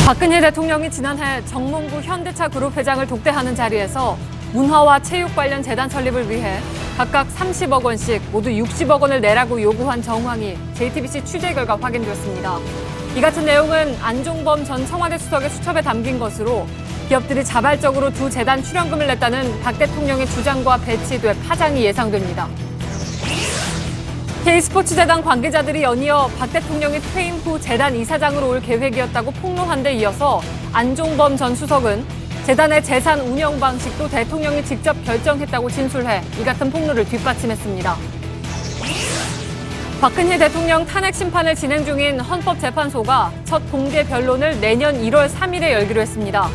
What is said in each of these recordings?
박근혜 대통령이 지난해 정몽구 현대차 그룹 회장을 독대하는 자리에서 문화와 체육 관련 재단 설립을 위해 각각 30억 원씩 모두 60억 원을 내라고 요구한 정황이 JTBC 취재 결과 확인되었습니다. 이 같은 내용은 안종범 전 청와대 수석의 수첩에 담긴 것으로 기업들이 자발적으로 두 재단 출연금을 냈다는 박 대통령의 주장과 배치돼 파장이 예상됩니다. K스포츠재단 관계자들이 연이어 박 대통령이 퇴임 후 재단 이사장으로 올 계획이었다고 폭로한 데 이어서 안종범 전 수석은 재단의 재산 운영 방식도 대통령이 직접 결정했다고 진술해 이 같은 폭로를 뒷받침했습니다. 박근혜 대통령 탄핵 심판을 진행 중인 헌법재판소가 첫 공개 변론을 내년 1월 3일에 열기로 했습니다.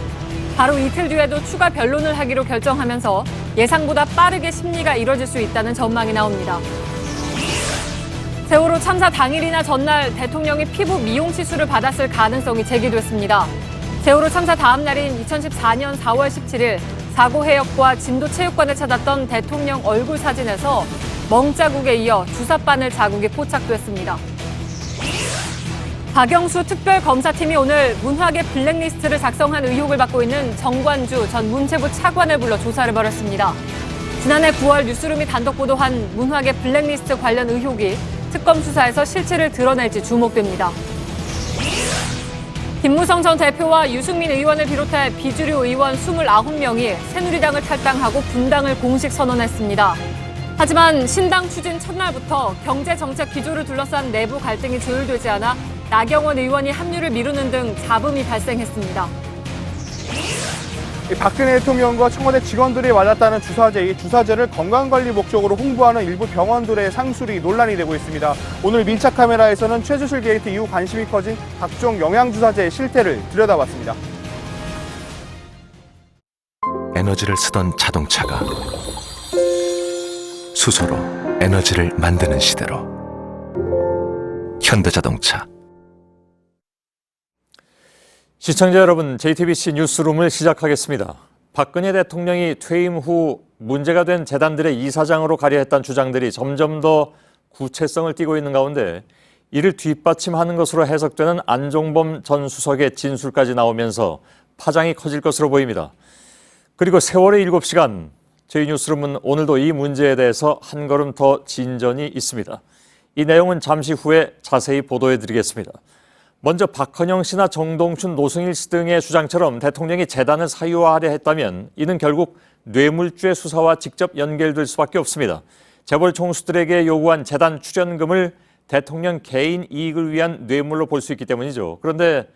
바로 이틀 뒤에도 추가 변론을 하기로 결정하면서 예상보다 빠르게 심리가 이뤄질 수 있다는 전망이 나옵니다. 세월호 참사 당일이나 전날 대통령이 피부 미용 시술을 받았을 가능성이 제기됐습니다. 세월호 참사 다음 날인 2014년 4월 17일 사고 해역과 진도체육관을 찾았던 대통령 얼굴 사진에서 멍자국에 이어 주사바늘 자국이 포착됐습니다. 박영수 특별검사팀이 오늘 문화계 블랙리스트를 작성한 의혹을 받고 있는 정관주 전 문체부 차관을 불러 조사를 벌였습니다. 지난해 9월 뉴스룸이 단독 보도한 문화계 블랙리스트 관련 의혹이 특검 수사에서 실체를 드러낼지 주목됩니다. 김무성 전 대표와 유승민 의원을 비롯해 비주류 의원 29명이 새누리당을 탈당하고 분당을 공식 선언했습니다. 하지만 신당 추진 첫날부터 경제정책 기조를 둘러싼 내부 갈등이 조율되지 않아 나경원 의원이 합류를 미루는 등 잡음이 발생했습니다. 박근혜 대통령과 청와대 직원들이 맞았다는 주사제, 이 주사제를 건강관리 목적으로 홍보하는 일부 병원들의 상술이 논란이 되고 있습니다. 오늘 민착 카메라에서는 최수실 게이트 이후 관심이 커진 각종 영양주사제의 실태를 들여다봤습니다. 에너지를 쓰던 자동차가 수소로 에너지를 만드는 시대로 현대자동차. 시청자 여러분, JTBC 뉴스룸을 시작하겠습니다. 박근혜 대통령이 퇴임 후 문제가 된 재단들의 이사장으로 가려 했던 주장들이 점점 더 구체성을 띠고 있는 가운데 이를 뒷받침하는 것으로 해석되는 안종범 전 수석의 진술까지 나오면서 파장이 커질 것으로 보입니다. 그리고 세월의 7시간, 저희 뉴스룸은 오늘도 이 문제에 대해서 한 걸음 더 진전이 있습니다. 이 내용은 잠시 후에 자세히 보도해드리겠습니다. 먼저 박헌영 씨나 정동춘, 노승일 씨 등의 주장처럼 대통령이 재단을 사유화하려 했다면 이는 결국 뇌물죄 수사와 직접 연결될 수밖에 없습니다. 재벌 총수들에게 요구한 재단 출연금을 대통령 개인 이익을 위한 뇌물로 볼 수 있기 때문이죠. 그런데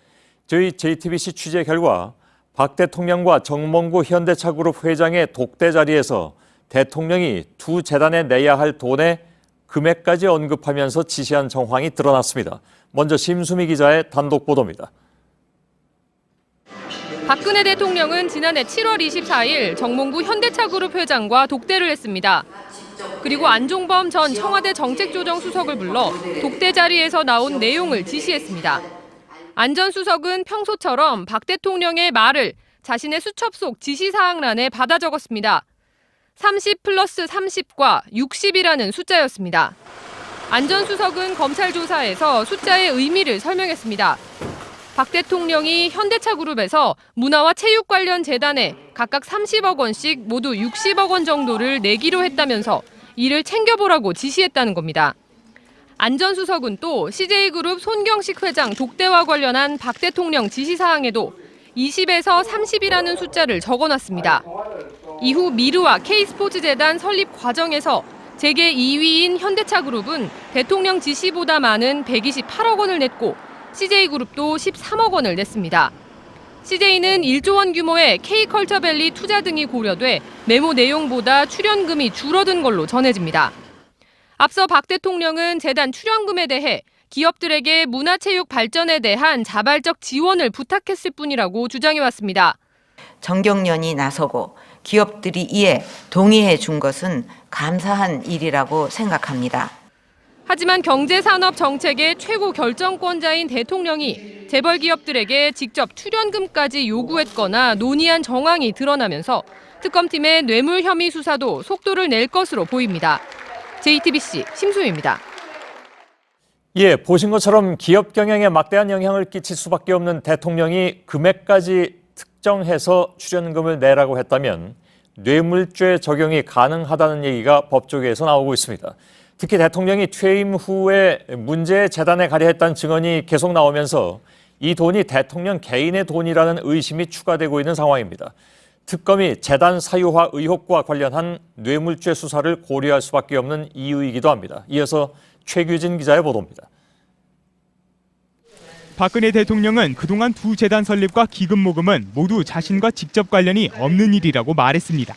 저희 JTBC 취재 결과 박 대통령과 정몽구 현대차 그룹 회장의 독대 자리에서 대통령이 두 재단에 내야 할 돈의 금액까지 언급하면서 지시한 정황이 드러났습니다. 먼저 심수미 기자의 단독 보도입니다. 박근혜 대통령은 지난해 7월 24일 정몽구 현대차 그룹 회장과 독대를 했습니다. 그리고 안종범 전 청와대 정책조정수석을 불러 독대 자리에서 나온 내용을 지시했습니다. 안 전 수석은 평소처럼 박 대통령의 말을 자신의 수첩 속 지시사항란에 받아 적었습니다. 30 플러스 30과 60이라는 숫자였습니다. 안 전 수석은 검찰 조사에서 숫자의 의미를 설명했습니다. 박 대통령이 현대차 그룹에서 문화와 체육 관련 재단에 각각 30억 원씩 모두 60억 원 정도를 내기로 했다면서 이를 챙겨보라고 지시했다는 겁니다. 안 전 수석은 또 CJ그룹 손경식 회장 독대와 관련한 박 대통령 지시사항에도 20에서 30이라는 숫자를 적어놨습니다. 이후 미르와 K스포츠재단 설립 과정에서 재계 2위인 현대차그룹은 대통령 지시보다 많은 128억 원을 냈고 CJ그룹도 13억 원을 냈습니다. CJ는 1조 원 규모의 K컬처밸리 투자 등이 고려돼 메모 내용보다 출연금이 줄어든 걸로 전해집니다. 앞서 박 대통령은 재단 출연금에 대해 기업들에게 문화체육 발전에 대한 자발적 지원을 부탁했을 뿐이라고 주장해왔습니다. 정경련이 나서고 기업들이 이에 동의해 준 것은 감사한 일이라고 생각합니다. 하지만 경제산업정책의 최고 결정권자인 대통령이 재벌 기업들에게 직접 출연금까지 요구했거나 논의한 정황이 드러나면서 특검팀의 뇌물 혐의 수사도 속도를 낼 것으로 보입니다. JTBC 심수미입니다. 예, 보신 것처럼 기업 경영에 막대한 영향을 끼칠 수밖에 없는 대통령이 금액까지 특정해서 출연금을 내라고 했다면 뇌물죄 적용이 가능하다는 얘기가 법조계에서 나오고 있습니다. 특히 대통령이 퇴임 후에 문제의 재단에 가려했다는 증언이 계속 나오면서 이 돈이 대통령 개인의 돈이라는 의심이 추가되고 있는 상황입니다. 특검이 재단 사유화 의혹과 관련한 뇌물죄 수사를 고려할 수밖에 없는 이유이기도 합니다. 이어서 최규진 기자의 보도입니다. 박근혜 대통령은 그동안 두 재단 설립과 기금 모금은 모두 자신과 직접 관련이 없는 일이라고 말했습니다.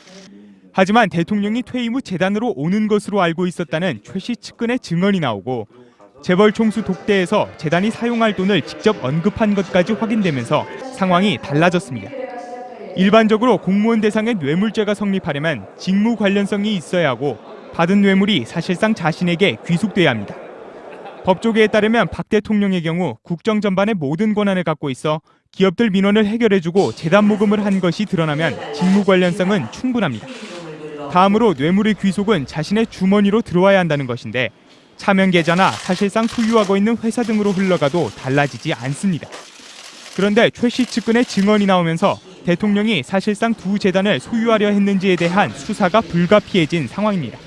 하지만 대통령이 퇴임 후 재단으로 오는 것으로 알고 있었다는 최 씨 측근의 증언이 나오고 재벌 총수 독대에서 재단이 사용할 돈을 직접 언급한 것까지 확인되면서 상황이 달라졌습니다. 일반적으로 공무원 대상의 뇌물죄가 성립하려면 직무 관련성이 있어야 하고 받은 뇌물이 사실상 자신에게 귀속돼야 합니다. 법조계에 따르면 박 대통령의 경우 국정 전반의 모든 권한을 갖고 있어 기업들 민원을 해결해주고 재단 모금을 한 것이 드러나면 직무 관련성은 충분합니다. 다음으로 뇌물의 귀속은 자신의 주머니로 들어와야 한다는 것인데 차명 계좌나 사실상 소유하고 있는 회사 등으로 흘러가도 달라지지 않습니다. 그런데 최 씨 측근의 증언이 나오면서 대통령이 사실상 두 재단을 소유하려 했는지에 대한 수사가 불가피해진 상황입니다.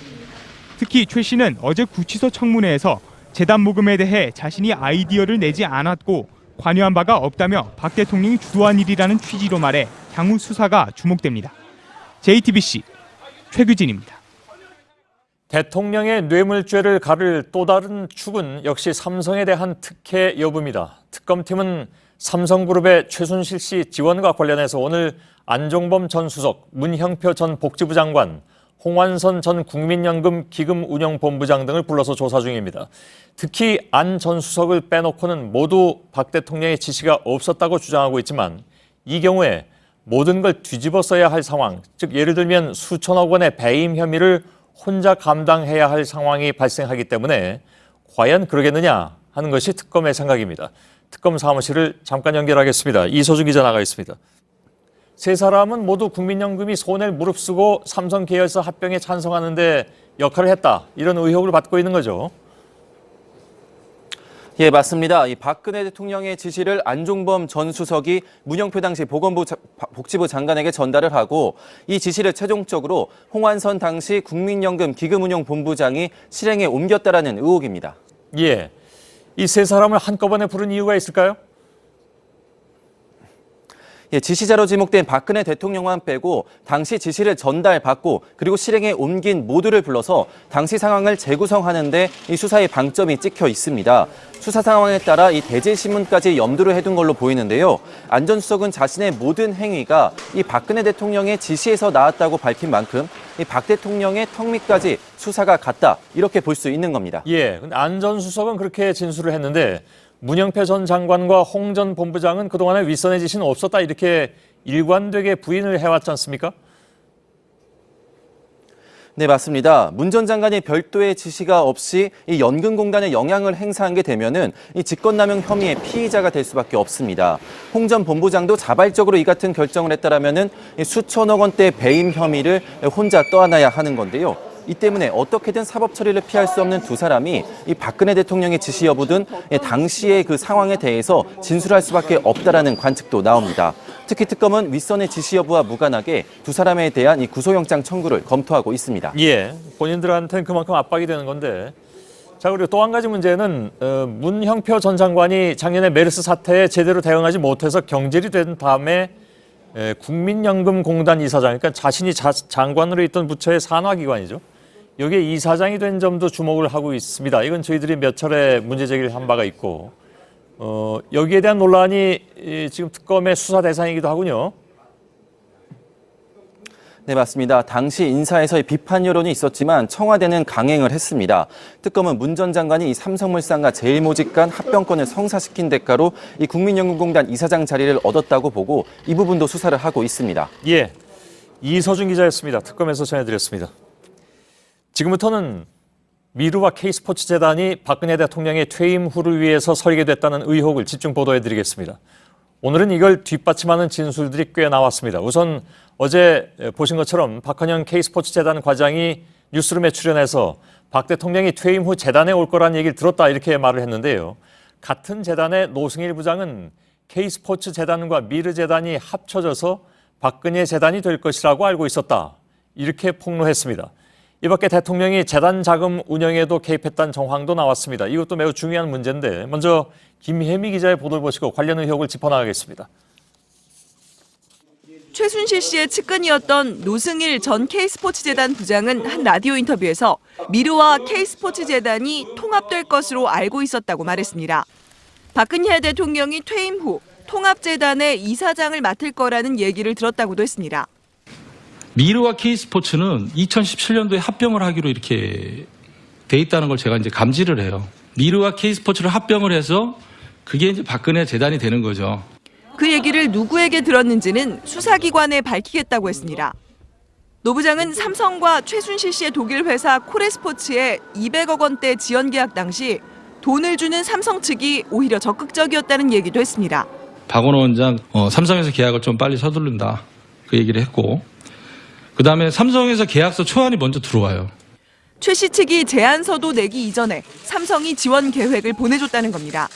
특히 최 씨는 어제 구치소 청문회에서 재단 모금에 대해 자신이 아이디어를 내지 않았고 관여한 바가 없다며 박 대통령이 주도한 일이라는 취지로 말해 향후 수사가 주목됩니다. JTBC 최규진입니다. 대통령의 뇌물죄를 가를 또 다른 축은 역시 삼성에 대한 특혜 여부입니다. 특검팀은 삼성그룹의 최순실 씨 지원과 관련해서 오늘 안종범 전 수석, 문형표 전 복지부 장관, 홍완선 전 국민연금 기금운용본부장 등을 불러서 조사 중입니다. 특히 안 전 수석을 빼놓고는 모두 박 대통령의 지시가 없었다고 주장하고 있지만 이 경우에 모든 걸 뒤집어 써야 할 상황, 즉 예를 들면 수천억 원의 배임 혐의를 혼자 감당해야 할 상황이 발생하기 때문에 과연 그러겠느냐 하는 것이 특검의 생각입니다. 특검 사무실을 잠깐 연결하겠습니다. 이소준 기자 나가 있습니다. 세 사람은 모두 국민연금이 손해를 무릅쓰고 삼성 계열사 합병에 찬성하는데 역할을 했다. 이런 의혹을 받고 있는 거죠. 예, 맞습니다. 이 박근혜 대통령의 지시를 안종범 전 수석이 문영표 당시 복지부 장관에게 전달을 하고 이 지시를 최종적으로 홍완선 당시 국민연금 기금운용본부장이 실행에 옮겼다라는 의혹입니다. 예, 이 세 사람을 한꺼번에 부른 이유가 있을까요? 예, 지시자로 지목된 박근혜 대통령만 빼고 당시 지시를 전달받고 그리고 실행에 옮긴 모두를 불러서 당시 상황을 재구성하는 데 이 수사의 방점이 찍혀 있습니다. 수사 상황에 따라 이 대질신문까지 염두를 해둔 걸로 보이는데요. 안 전 수석은 자신의 모든 행위가 이 박근혜 대통령의 지시에서 나왔다고 밝힌 만큼 이 박 대통령의 턱밑까지 수사가 갔다 이렇게 볼 수 있는 겁니다. 예, 근데 안 전 수석은 그렇게 진술을 했는데 문영표 전 장관과 홍 전 본부장은 그동안에 윗선의 지시는 없었다 이렇게 일관되게 부인을 해왔지 않습니까? 네, 맞습니다. 문 전 장관이 별도의 지시가 없이 이 연금공단에 영향을 행사한 게 되면은 이 직권남용 혐의의 피의자가 될 수밖에 없습니다. 홍 전 본부장도 자발적으로 이 같은 결정을 했다라면은 이 수천억 원대 배임 혐의를 혼자 떠안아야 하는 건데요. 이 때문에 어떻게든 사법 처리를 피할 수 없는 두 사람이 이 박근혜 대통령의 지시 여부든 당시의 그 상황에 대해서 진술할 수밖에 없다라는 관측도 나옵니다. 특히 특검은 윗선의 지시 여부와 무관하게 두 사람에 대한 이 구속영장 청구를 검토하고 있습니다. 예, 본인들한테는 그만큼 압박이 되는 건데. 자, 그리고 또 한 가지 문제는 문형표 전 장관이 작년에 메르스 사태에 제대로 대응하지 못해서 경질이 된 다음에 국민연금공단 이사장, 그러니까 자신이 장관으로 있던 부처의 산하기관이죠. 여기에 이사장이 된 점도 주목을 하고 있습니다. 이건 저희들이 몇 차례 문제 제기를 한 바가 있고 여기에 대한 논란이 지금 특검의 수사 대상이기도 하군요. 네, 맞습니다. 당시 인사에서의 비판 여론이 있었지만 청와대는 강행을 했습니다. 특검은 문 전 장관이 이 삼성물산과 제일모직 간 합병권을 성사시킨 대가로 이 국민연금공단 이사장 자리를 얻었다고 보고 이 부분도 수사를 하고 있습니다. 예, 이서준 기자였습니다. 특검에서 전해드렸습니다. 지금부터는 미르와 K스포츠재단이 박근혜 대통령의 퇴임 후를 위해서 설계됐다는 의혹을 집중 보도해드리겠습니다. 오늘은 이걸 뒷받침하는 진술들이 꽤 나왔습니다. 우선 어제 보신 것처럼 박헌영 K스포츠재단 과장이 뉴스룸에 출연해서 박 대통령이 퇴임 후 재단에 올 거란 얘기를 들었다 이렇게 말을 했는데요. 같은 재단의 노승일 부장은 K스포츠 재단과 미르 재단이 합쳐져서 박근혜 재단이 될 것이라고 알고 있었다. 이렇게 폭로했습니다. 이 밖에 대통령이 재단 자금 운영에도 개입했다는 정황도 나왔습니다. 이것도 매우 중요한 문제인데 먼저 김혜미 기자의 보도를 보시고 관련 의혹을 짚어나가겠습니다. 최순실 씨의 측근이었던 노승일 전 K스포츠재단 부장은 한 라디오 인터뷰에서 미르와 K스포츠재단이 통합될 것으로 알고 있었다고 말했습니다. 박근혜 대통령이 퇴임 후 통합재단의 이사장을 맡을 거라는 얘기를 들었다고도 했습니다. 미르와 K스포츠는 2017년도에 합병을 하기로 이렇게 돼 있다는 걸 제가 이제 감지를 해요. 미르와 K스포츠를 합병을 해서 그게 이제 박근혜 재단이 되는 거죠. 그 얘기를 누구에게 들었는지는 수사기관에 밝히겠다고 했습니다. 노 부장은 삼성과 최순실 씨의 독일 회사 코레스포츠에 200억 원대 지원 계약 당시 돈을 주는 삼성 측이 오히려 적극적이었다는 얘기도 했습니다. 박원호 원장 삼성에서 계약을 좀 빨리 서두른다 그 얘기를 했고 그다음에 삼성에서 계약서 초안이 먼저 들어와요. 최 씨 측이 제안서도 내기 이전에 삼성이 지원 계획을 보내줬다는 겁니다.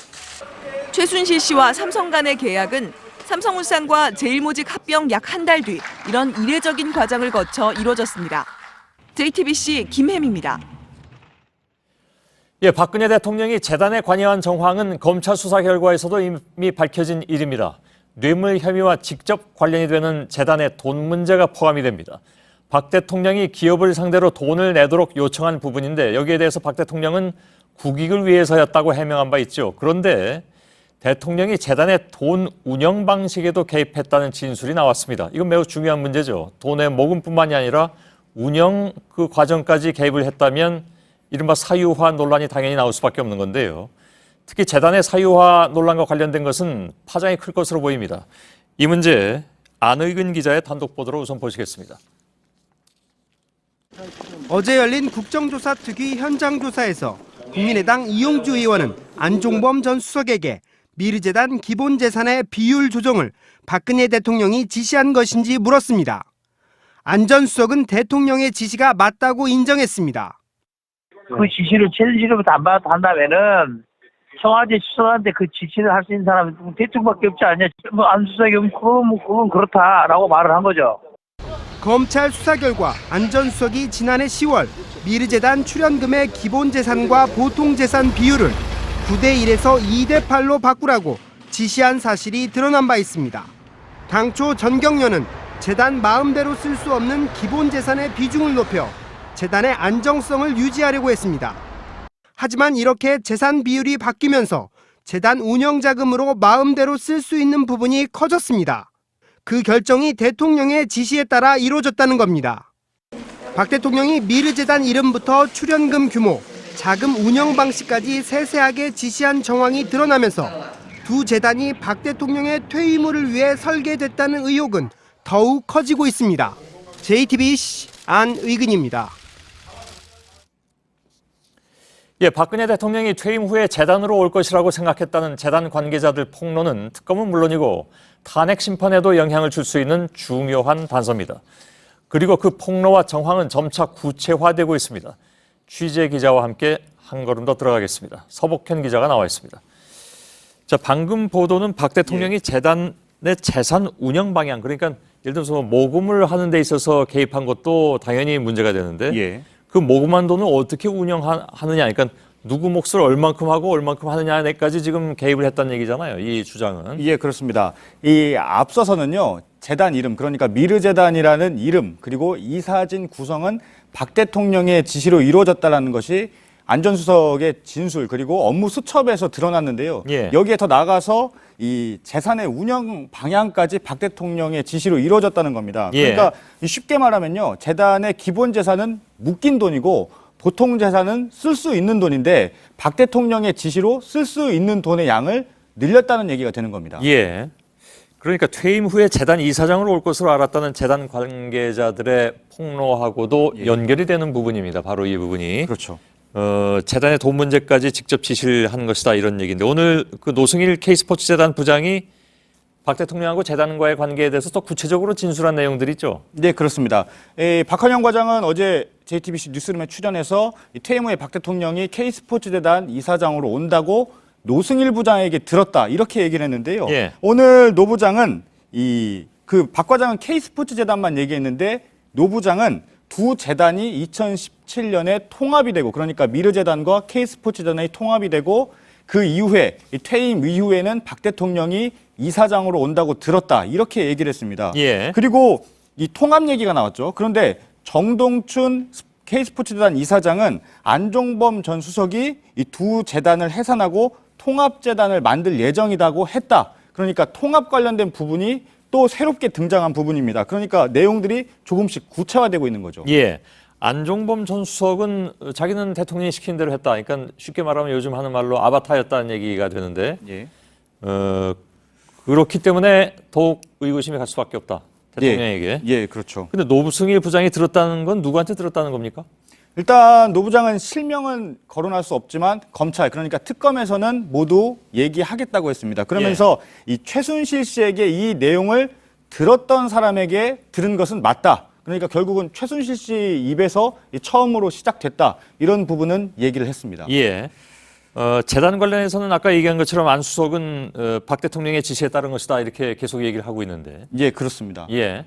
최순실 씨와 삼성 간의 계약은 삼성물산과 제일모직 합병 약 한 달 뒤 이런 이례적인 과정을 거쳐 이루어졌습니다. JTBC 김혜미입니다. 예, 박근혜 대통령이 재단에 관여한 정황은 검찰 수사 결과에서도 이미 밝혀진 일입니다. 뇌물 혐의와 직접 관련이 되는 재단의 돈 문제가 포함이 됩니다. 박 대통령이 기업을 상대로 돈을 내도록 요청한 부분인데 여기에 대해서 박 대통령은 국익을 위해서였다고 해명한 바 있죠. 그런데 대통령이 재단의 돈 운영 방식에도 개입했다는 진술이 나왔습니다. 이건 매우 중요한 문제죠. 돈의 모금뿐만이 아니라 운영 그 과정까지 개입을 했다면 이른바 사유화 논란이 당연히 나올 수밖에 없는 건데요. 특히 재단의 사유화 논란과 관련된 것은 파장이 클 것으로 보입니다. 이 문제 안의근 기자의 단독 보도로 우선 보시겠습니다. 어제 열린 국정조사 특위 현장 조사에서 국민의당 이용주 의원은 안종범 전 수석에게 미르재단 기본 재산의 비율 조정을 박근혜 대통령이 지시한 것인지 물었습니다. 안 전 수석은 대통령의 지시가 맞다고 인정했습니다. 그 지시를 최순실로부터 안 받았다면은 청와대 수석한테 그 지시를 할 수 있는 사람은 대통령밖에 없지 않냐. 안 수석이 그건 그렇다라고 말을 한 거죠. 검찰 수사 결과 안 전 수석이 지난해 10월 미르재단 출연금의 기본 재산과 보통 재산 비율을 9대1에서 2대8로 바꾸라고 지시한 사실이 드러난 바 있습니다. 당초 전경련은 재단 마음대로 쓸 수 없는 기본 재산의 비중을 높여 재단의 안정성을 유지하려고 했습니다. 하지만 이렇게 재산 비율이 바뀌면서 재단 운영 자금으로 마음대로 쓸 수 있는 부분이 커졌습니다. 그 결정이 대통령의 지시에 따라 이루어졌다는 겁니다. 박 대통령이 미르재단 이름부터 출연금 규모, 자금 운영 방식까지 세세하게 지시한 정황이 드러나면서 두 재단이 박 대통령의 퇴임을 위해 설계됐다는 의혹은 더욱 커지고 있습니다. JTBC 안의근입니다. 예, 박근혜 대통령이 퇴임 후에 재단으로 올 것이라고 생각했다는 재단 관계자들 폭로는 특검은 물론이고 탄핵 심판에도 영향을 줄 수 있는 중요한 단서입니다. 그리고 그 폭로와 정황은 점차 구체화되고 있습니다. 취재 기자와 함께 한 걸음 더 들어가겠습니다. 서복현 기자가 나와 있습니다. 자, 방금 보도는 박 대통령이 재단의 재산 운영 방향, 그러니까 예를 들어서 모금을 하는 데 있어서 개입한 것도 당연히 문제가 되는데 그 모금한 돈을 어떻게 운영하느냐, 그러니까 누구 몫을 얼만큼 하고 얼만큼 하느냐에까지 지금 개입을 했다는 얘기잖아요. 이 주장은. 예, 그렇습니다. 이 앞서서는요. 재단 이름, 그러니까 미르재단이라는 이름, 그리고 이사진 구성은 박 대통령의 지시로 이루어졌다는 것이 안 전 수석의 진술 그리고 업무 수첩에서 드러났는데요. 여기에 더 나아가서 이 재산의 운영 방향까지 박 대통령의 지시로 이루어졌다는 겁니다. 그러니까 쉽게 말하면요. 재단의 기본 재산은 묶인 돈이고 보통 재산은 쓸 수 있는 돈인데 박 대통령의 지시로 쓸 수 있는 돈의 양을 늘렸다는 얘기가 되는 겁니다. 예. 그러니까 퇴임 후에 재단 이사장으로 올 것으로 알았다는 재단 관계자들의 폭로하고도 연결이 되는 부분입니다. 바로 이 부분이. 그렇죠. 재단의 돈 문제까지 직접 지시를 한 것이다 이런 얘기인데 오늘 그 노승일 K스포츠재단 부장이 박 대통령하고 재단과의 관계에 대해서 더 구체적으로 진술한 내용들이 있죠. 네, 그렇습니다. 박헌영 과장은 어제 JTBC 뉴스룸에 출연해서 퇴임 후에 박 대통령이 K스포츠재단 이사장으로 온다고 노승일 부장에게 들었다 이렇게 얘기를 했는데요. 예. 오늘 노 부장은 박 과장은 K스포츠재단만 얘기했는데 노 부장은 두 재단이 2017년에 통합이 되고 그러니까 미르재단과 K스포츠재단이 통합이 되고 그 이후에 퇴임 이후에는 박 대통령이 이사장으로 온다고 들었다 이렇게 얘기를 했습니다. 예. 그리고 이 통합 얘기가 나왔죠. 그런데 정동춘 K스포츠재단 이사장은 안종범 전 수석이 이 두 재단을 해산하고 통합재단을 만들 예정이라고 했다. 그러니까 통합 관련된 부분이 또 새롭게 등장한 부분입니다. 그러니까 내용들이 조금씩 구체화되고 있는 거죠. 예. 안종범 전 수석은 자기는 대통령이 시킨 대로 했다. 그러니까 쉽게 말하면 요즘 하는 말로 아바타였다는 얘기가 되는데 예. 그렇기 때문에 더욱 의구심이 갈 수밖에 없다. 대통령에게. 예, 그렇죠. 근데 노승일 부장이 들었다는 건 누구한테 들었다는 겁니까? 일단 노 부장은 실명은 거론할 수 없지만 검찰 그러니까 특검에서는 모두 얘기하겠다고 했습니다. 그러면서 이 최순실 씨에게 이 내용을 들었던 사람에게 들은 것은 맞다. 그러니까 결국은 최순실 씨 입에서 처음으로 시작됐다. 이런 부분은 얘기를 했습니다. 예. 재단 관련해서는 아까 얘기한 것처럼 안 수석은 박 대통령의 지시에 따른 것이다. 이렇게 계속 얘기를 하고 있는데. 예, 그렇습니다. 예.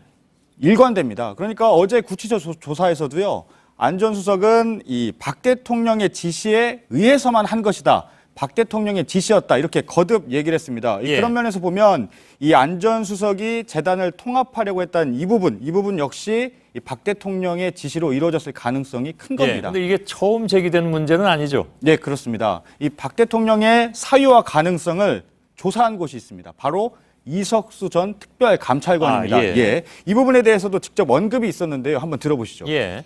일관됩니다. 그러니까 어제 구치조사에서도요. 안 전 수석은 이 박 대통령의 지시에 의해서만 한 것이다. 박 대통령의 지시였다. 이렇게 거듭 얘기를 했습니다. 예. 그런 면에서 보면 이 안 전 수석이 재단을 통합하려고 했던 이 부분 역시 이 박 대통령의 지시로 이루어졌을 가능성이 큰 겁니다. 그런데 이게 처음 제기된 문제는 아니죠. 네, 그렇습니다. 이 박 대통령의 사유와 가능성을 조사한 곳이 있습니다. 바로 이석수 전 특별감찰관입니다. 예. 이 부분에 대해서도 직접 언급이 있었는데요. 한번 들어보시죠. 예.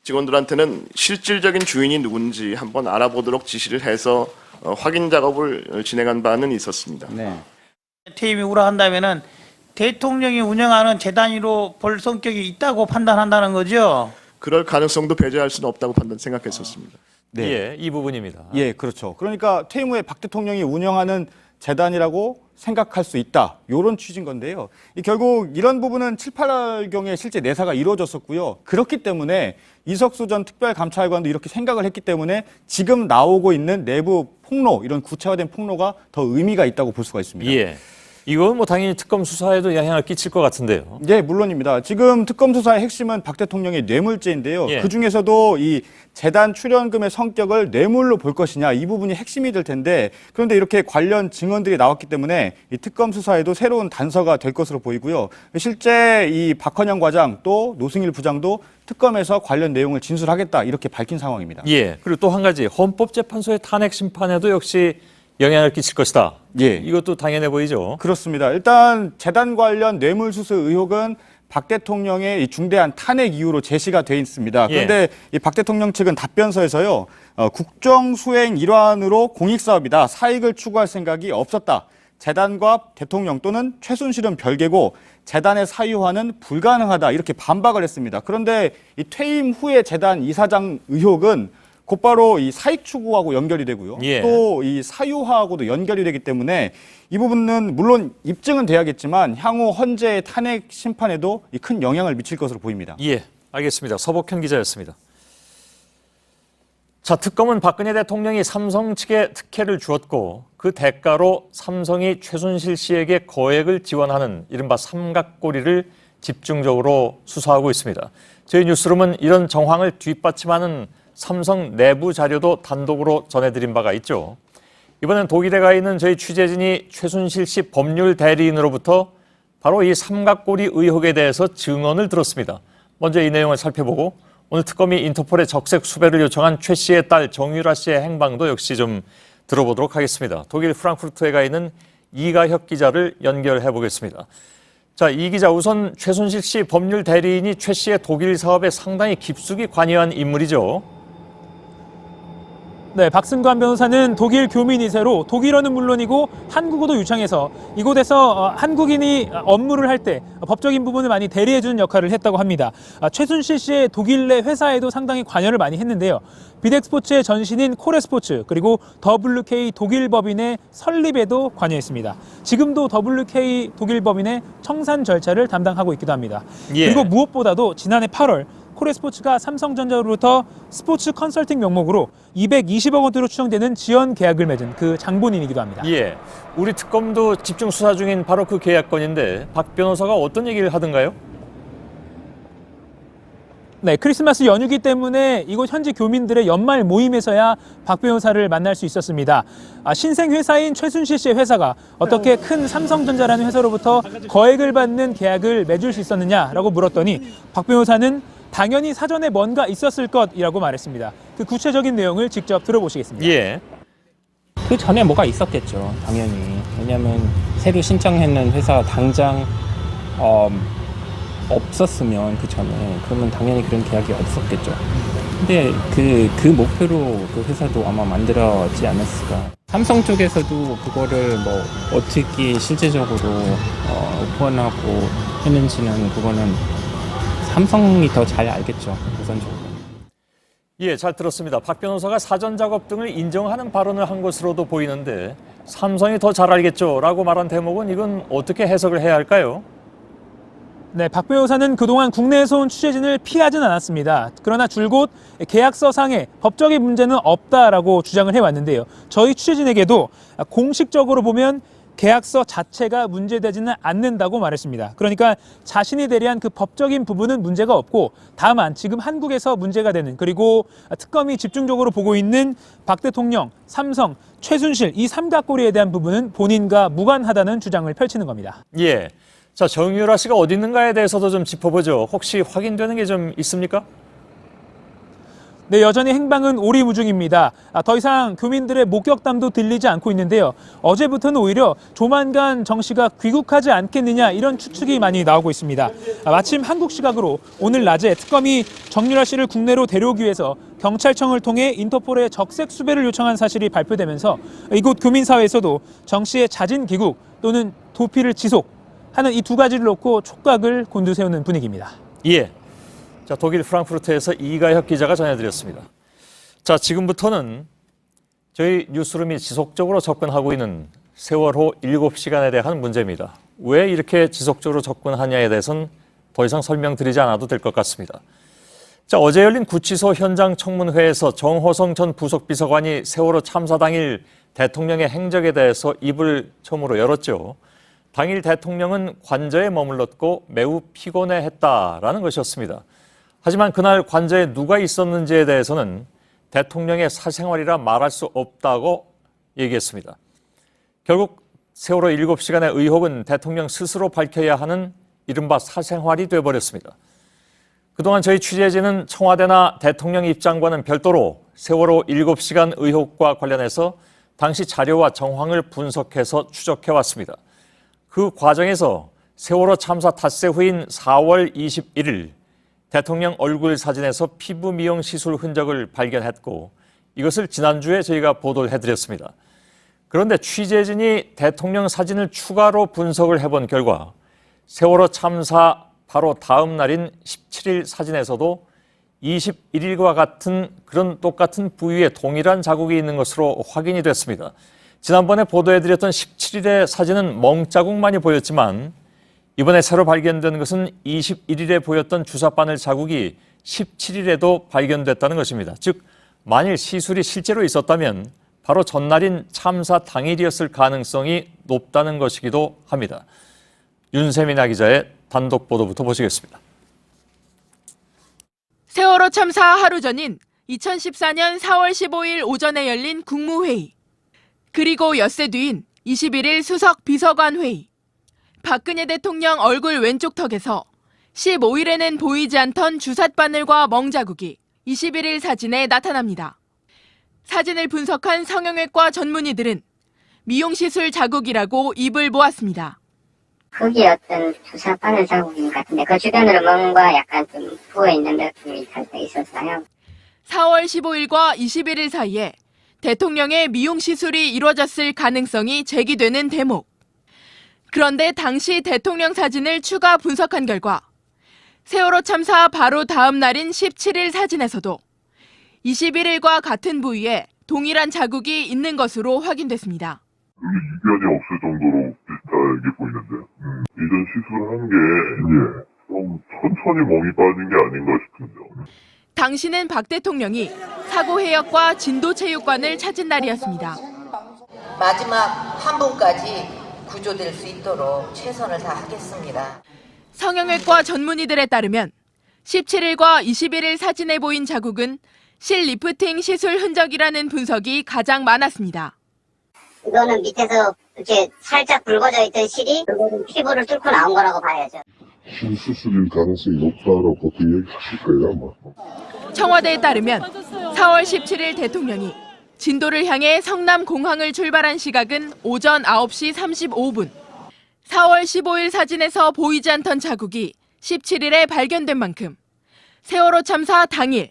직원들한테는 실질적인 주인이 누군지 한번 알아보도록 지시를 해서 확인 작업을 진행한 바는 있었습니다. 네. 퇴임이 우려한다면은 대통령이 운영하는 재단으로 볼 성격이 있다고 판단한다는 거죠? 그럴 가능성도 배제할 수는 없다고 생각했었습니다. 네. 예, 이 부분입니다. 예, 그렇죠. 그러니까 퇴임 후에 박 대통령이 운영하는 재단이라고 생각할 수 있다. 이런 취지인 건데요. 결국 이런 부분은 7, 8월경에 실제 내사가 이루어졌었고요. 그렇기 때문에 이석수 전 특별감찰관도 이렇게 생각을 했기 때문에 지금 나오고 있는 내부 폭로, 이런 구체화된 폭로가 더 의미가 있다고 볼 수가 있습니다. 예. 이건 뭐 당연히 특검 수사에도 영향을 끼칠 것 같은데요. 네, 물론입니다. 지금 특검 수사의 핵심은 박 대통령의 뇌물죄인데요. 예. 그중에서도 이 재단 출연금의 성격을 뇌물로 볼 것이냐 이 부분이 핵심이 될 텐데 그런데 이렇게 관련 증언들이 나왔기 때문에 이 특검 수사에도 새로운 단서가 될 것으로 보이고요. 실제 이 박헌영 과장 또 노승일 부장도 특검에서 관련 내용을 진술하겠다 이렇게 밝힌 상황입니다. 예. 그리고 또 한 가지 헌법재판소의 탄핵 심판에도 역시 영향을 끼칠 것이다. 예. 이것도 당연해 보이죠. 그렇습니다. 일단 재단 관련 뇌물수수 의혹은 박 대통령의 이 중대한 탄핵 이유로 제시가 돼 있습니다. 그런데 이 박 대통령 측은 답변서에서요. 국정 수행 일환으로 공익사업이다. 사익을 추구할 생각이 없었다. 재단과 대통령 또는 최순실은 별개고 재단의 사유화는 불가능하다. 이렇게 반박을 했습니다. 그런데 이 퇴임 후에 재단 이사장 의혹은 곧바로 이 사익 추구하고 연결이 되고요. 예. 또 이 사유화하고도 연결이 되기 때문에 이 부분은 물론 입증은 돼야겠지만 향후 헌재의 탄핵 심판에도 큰 영향을 미칠 것으로 보입니다. 예, 알겠습니다. 서복현 기자였습니다. 자, 특검은 박근혜 대통령이 삼성 측에 특혜를 주었고 그 대가로 삼성이 최순실 씨에게 거액을 지원하는 이른바 삼각고리를 집중적으로 수사하고 있습니다. 저희 뉴스룸은 이런 정황을 뒷받침하는 삼성 내부 자료도 단독으로 전해드린 바가 있죠. 이번엔 독일에 가 있는 저희 취재진이 최순실 씨 법률 대리인으로부터 바로 이 삼각고리 의혹에 대해서 증언을 들었습니다. 먼저 이 내용을 살펴보고 오늘 특검이 인터폴에 적색 수배를 요청한 최 씨의 딸 정유라 씨의 행방도 역시 좀 들어보도록 하겠습니다. 독일 프랑크푸르트에 가 있는 이가혁 기자를 연결해 보겠습니다. 자, 이 기자, 우선 최순실 씨 법률 대리인이 최 씨의 독일 사업에 상당히 깊숙이 관여한 인물이죠. 네, 박승관 변호사는 독일 교민 2세로 독일어는 물론이고 한국어도 유창해서 이곳에서 한국인이 업무를 할 때 법적인 부분을 많이 대리해주는 역할을 했다고 합니다. 최순실 씨의 독일 내 회사에도 상당히 관여를 많이 했는데요. 비덱스포츠의 전신인 코레스포츠 그리고 WK 독일 법인의 설립에도 관여했습니다. 지금도 WK 독일 법인의 청산 절차를 담당하고 있기도 합니다. 예. 그리고 무엇보다도 지난해 8월 코레스포츠가 삼성전자로부터 스포츠 컨설팅 명목으로 220억 원대로 추정되는 지원 계약을 맺은 그 장본인이기도 합니다. 예, 우리 특검도 집중 수사 중인 바로 그 계약건인데 박 변호사가 어떤 얘기를 하던가요? 네, 크리스마스 연휴기 때문에 이곳 현지 교민들의 연말 모임에서야 박 변호사를 만날 수 있었습니다. 신생 회사인 최순실 씨의 회사가 어떻게 큰 삼성전자라는 회사로부터 거액을 받는 계약을 맺을 수 있었느냐라고 물었더니 박 변호사는 당연히 사전에 뭔가 있었을 것이라고 말했습니다. 그 구체적인 내용을 직접 들어보시겠습니다. 예. 그 전에 뭐가 있었겠죠, 당연히. 왜냐하면 새로 신청했는 회사 당장 없었으면 그 전에 그러면 당연히 그런 계약이 없었겠죠. 근데 그 목표로 그 회사도 아마 만들었지 않았을까. 삼성 쪽에서도 그거를 뭐 어떻게 실제적으로 후원하고 했는지는 그거는 삼성이 더 잘 알겠죠, 우선적으로. 예, 잘 들었습니다. 박 변호사가 사전 작업 등을 인정하는 발언을 한 것으로도 보이는데 삼성이 더 잘 알겠죠라고 말한 대목은 이건 어떻게 해석을 해야 할까요? 네, 박 변호사는 그동안 국내에서 온 취재진을 피하진 않았습니다. 그러나 줄곧 계약서상에 법적인 문제는 없다라고 주장을 해왔는데요. 저희 취재진에게도 공식적으로 보면 계약서 자체가 문제되지는 않는다고 말했습니다. 그러니까 자신이 대리한 그 법적인 부분은 문제가 없고 다만 지금 한국에서 문제가 되는 그리고 특검이 집중적으로 보고 있는 박 대통령, 삼성, 최순실 이 삼각고리에 대한 부분은 본인과 무관하다는 주장을 펼치는 겁니다. 예. 자, 정유라 씨가 어디 있는가에 대해서도 좀 짚어보죠. 혹시 확인되는 게 좀 있습니까? 네, 여전히 행방은 오리무중입니다. 더 이상 교민들의 목격담도 들리지 않고 있는데요. 어제부터는 오히려 조만간 정 씨가 귀국하지 않겠느냐 이런 추측이 많이 나오고 있습니다. 마침 한국 시각으로 오늘 낮에 특검이 정유라 씨를 국내로 데려오기 위해서 경찰청을 통해 인터폴에 적색 수배를 요청한 사실이 발표되면서 이곳 교민사회에서도 정 씨의 자진 귀국 또는 도피를 지속하는 이 두 가지를 놓고 촉각을 곤두세우는 분위기입니다. 예. 자, 독일 프랑크푸르트에서 이가혁 기자가 전해드렸습니다. 자, 지금부터는 저희 뉴스룸이 지속적으로 접근하고 있는 세월호 7시간에 대한 문제입니다. 왜 이렇게 지속적으로 접근하냐에 대해서는 더 이상 설명드리지 않아도 될 것 같습니다. 자, 어제 열린 구치소 현장 청문회에서 정호성 전 부속비서관이 세월호 참사 당일 대통령의 행적에 대해서 입을 처음으로 열었죠. 당일 대통령은 관저에 머물렀고 매우 피곤해했다라는 것이었습니다. 하지만 그날 관저에 누가 있었는지에 대해서는 대통령의 사생활이라 말할 수 없다고 얘기했습니다. 결국 세월호 7시간의 의혹은 대통령 스스로 밝혀야 하는 이른바 사생활이 돼버렸습니다. 그동안 저희 취재진은 청와대나 대통령 입장과는 별도로 세월호 7시간 의혹과 관련해서 당시 자료와 정황을 분석해서 추적해왔습니다. 그 과정에서 세월호 참사 닷새 후인 4월 21일 대통령 얼굴 사진에서 피부 미용 시술 흔적을 발견했고 이것을 지난주에 저희가 보도를 해드렸습니다. 그런데 취재진이 대통령 사진을 추가로 분석을 해본 결과 세월호 참사 바로 다음 날인 17일 사진에서도 21일과 같은 그런 똑같은 부위에 동일한 자국이 있는 것으로 확인이 됐습니다. 지난번에 보도해드렸던 17일의 사진은 멍자국만이 보였지만 이번에 새로 발견된 것은 21일에 보였던 주사바늘 자국이 17일에도 발견됐다는 것입니다. 즉, 만일 시술이 실제로 있었다면 바로 전날인 참사 당일이었을 가능성이 높다는 것이기도 합니다. 윤세민아 기자의 단독 보도부터 보시겠습니다. 세월호 참사 하루 전인 2014년 4월 15일 오전에 열린 국무회의. 그리고 엿새 뒤인 21일 수석 비서관 회의. 박근혜 대통령 얼굴 왼쪽 턱에서 15일에는 보이지 않던 주삿바늘과 멍자국이 21일 사진에 나타납니다. 사진을 분석한 성형외과 전문의들은 미용시술 자국이라고 입을 모았습니다. 거기에 어떤 주사바늘 자국인 것 같은데 그 주변으로 뭔가 약간 좀 부어있는 느낌이 살짝 있었어요. 4월 15일과 21일 사이에 대통령의 미용 시술이 이루어졌을 가능성이 제기되는 대목. 그런데 당시 대통령 사진을 추가 분석한 결과 세월호 참사 바로 다음 날인 17일 사진에서도 21일과 같은 부위에 동일한 자국이 있는 것으로 확인됐습니다. 이견이 없을 정도로 비슷하게 보이는데 이전 시술한 게 좀 천천히 멍이 빠진 게 아닌가 싶은데요. 당시는 박 대통령이 사고 해역과 진도체육관을 찾은 날이었습니다. 마지막 한 분까지 구조될 수 있도록 최선을 다하겠습니다. 성형외과 전문의들에 따르면 17일과 21일 사진에 보인 자국은 실 리프팅 시술 흔적이라는 분석이 가장 많았습니다. 이거는 밑에서 이렇게 살짝 붉어져 있던 실이 피부를 뚫고 나온 거라고 봐야죠. 실수술일 가능성이 높다라고 보통 얘기하실 거예요, 아마. 청와대에 따르면 4월 17일 대통령이 진도를 향해 성남공항을 출발한 시각은 오전 9시 35분. 4월 15일 사진에서 보이지 않던 자국이 17일에 발견된 만큼 세월호 참사 당일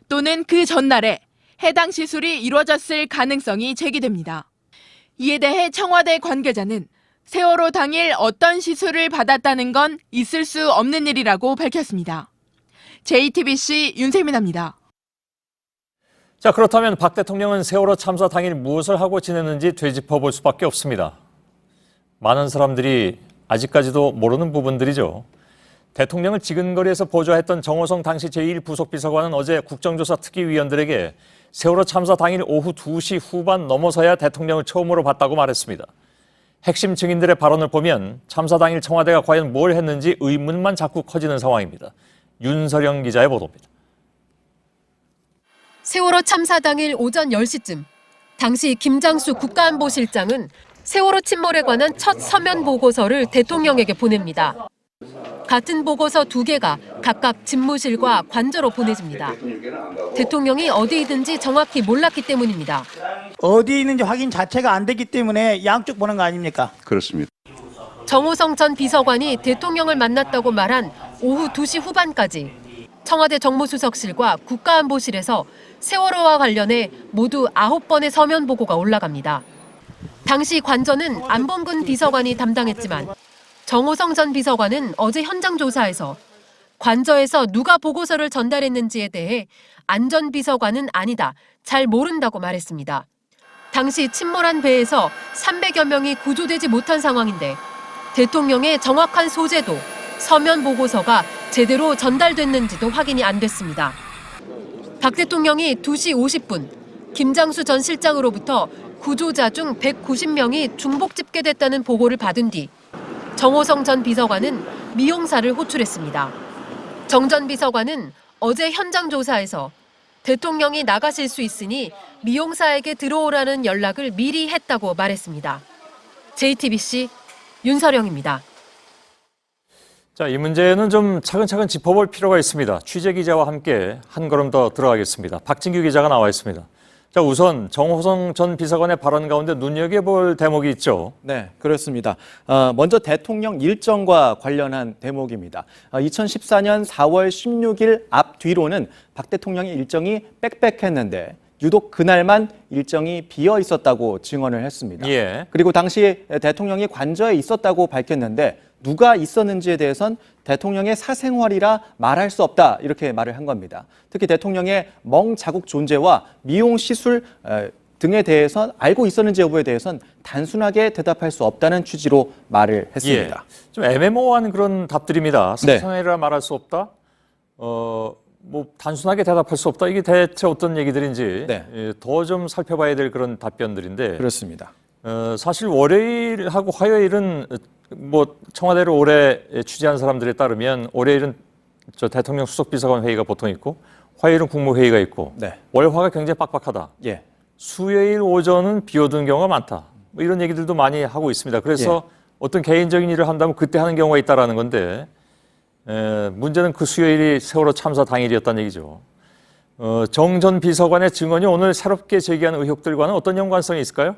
또는 그 전날에 해당 시술이 이루어졌을 가능성이 제기됩니다. 이에 대해 청와대 관계자는 세월호 당일 어떤 시술을 받았다는 건 있을 수 없는 일이라고 밝혔습니다. JTBC 윤세민입니다. 자, 그렇다면 박 대통령은 세월호 참사 당일 무엇을 하고 지냈는지 되짚어볼 수밖에 없습니다. 많은 사람들이 아직까지도 모르는 부분들이죠. 대통령을 지근거리에서 보좌했던 정호성 당시 제1부속비서관은 어제 국정조사 특위위원들에게 세월호 참사 당일 오후 2시 후반 넘어서야 대통령을 처음으로 봤다고 말했습니다. 핵심 증인들의 발언을 보면 참사 당일 청와대가 과연 뭘 했는지 의문만 자꾸 커지는 상황입니다. 윤서령 기자의 보도입니다. 세월호 참사 당일 오전 10시쯤 당시 김장수 국가안보실장은 세월호 침몰에 관한 첫 서면 보고서를 대통령에게 보냅니다. 같은 보고서 2개가 각각 집무실과 관저로 보내집니다. 대통령이 어디 있는지 정확히 몰랐기 때문입니다. 어디 있는지 확인 자체가 안 되기 때문에 양쪽 보는 거 아닙니까? 그렇습니다. 정호성 전 비서관이 대통령을 만났다고 말한 오후 2시 후반까지 청와대 정무수석실과 국가안보실에서 세월호와 관련해 모두 9번의 서면 보고가 올라갑니다. 당시 관저는 안봉근 비서관이 담당했지만 정호성 전 비서관은 어제 현장 조사에서 관저에서 누가 보고서를 전달했는지에 대해 안전비서관은 아니다, 잘 모른다고 말했습니다. 당시 침몰한 배에서 300여 명이 구조되지 못한 상황인데 대통령의 정확한 소재도 서면 보고서가 제대로 전달됐는지도 확인이 안 됐습니다. 박 대통령이 2시 50분 김장수 전 실장으로부터 구조자 중 190명이 중복 집계됐다는 보고를 받은 뒤 정호성 전 비서관은 미용사를 호출했습니다. 정 전 비서관은 어제 현장 조사에서 대통령이 나가실 수 있으니 미용사에게 들어오라는 연락을 미리 했다고 말했습니다. JTBC 윤서령입니다. 자, 이 문제는 좀 차근차근 짚어볼 필요가 있습니다. 취재 기자와 함께 한 걸음 더 들어가겠습니다. 박진규 기자가 나와 있습니다. 자, 우선 정호성 전 비서관의 발언 가운데 눈여겨볼 대목이 있죠. 네, 그렇습니다. 먼저 대통령 일정과 관련한 대목입니다. 2014년 4월 16일 앞뒤로는 박 대통령의 일정이 빽빽했는데 유독 그날만 일정이 비어 있었다고 증언을 했습니다. 예. 그리고 당시 대통령이 관저에 있었다고 밝혔는데 누가 있었는지에 대해선 대통령의 사생활이라 말할 수 없다, 이렇게 말을 한 겁니다. 특히 대통령의 멍 자국 존재와 미용 시술 등에 대해선 알고 있었는지 여부에 대해선 단순하게 대답할 수 없다는 취지로 말을 했습니다. 예. 좀 애매모호한 그런 답들입니다. 네. 사생활이라 말할 수 없다. 뭐 단순하게 대답할 수 없다. 이게 대체 어떤 얘기들인지 네. 더 좀 살펴봐야 될 그런 답변들인데. 그렇습니다. 사실 월요일하고 화요일은 뭐 청와대를 오래 취재한 사람들에 따르면 월요일은 저 대통령 수석비서관 회의가 보통 있고 화요일은 국무회의가 있고 네. 월화가 굉장히 빡빡하다. 예. 수요일 오전은 비오던 경우가 많다. 뭐 이런 얘기들도 많이 하고 있습니다. 그래서 어떤 개인적인 일을 한다면 그때 하는 경우가 있다라는 건데 문제는 그 수요일이 세월호 참사 당일이었다는 얘기죠. 정 전 비서관의 증언이 오늘 새롭게 제기한 의혹들과는 어떤 연관성이 있을까요?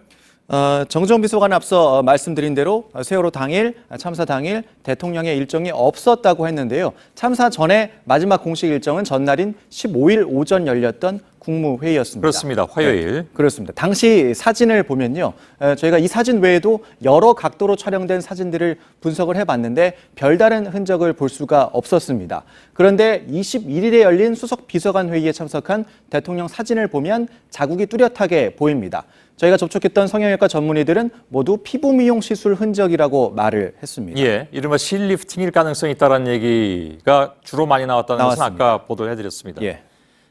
정재원 비서관은 앞서 말씀드린 대로 세월호 당일, 참사 당일 대통령의 일정이 없었다고 했는데요. 참사 전에 마지막 공식 일정은 전날인 15일 오전 열렸던 국무회의였습니다. 그렇습니다. 화요일. 네, 그렇습니다. 당시 사진을 보면요. 저희가 이 사진 외에도 여러 각도로 촬영된 사진들을 분석을 해봤는데 별다른 흔적을 볼 수가 없었습니다. 그런데 21일에 열린 수석 비서관 회의에 참석한 대통령 사진을 보면 자국이 뚜렷하게 보입니다. 저희가 접촉했던 성형외과 전문의들은 모두 피부 미용 시술 흔적이라고 말을 했습니다. 예, 이른바 실리프팅일 가능성이 있다는 얘기가 주로 많이 나왔다는 것은 아까 보도를 해드렸습니다. 예.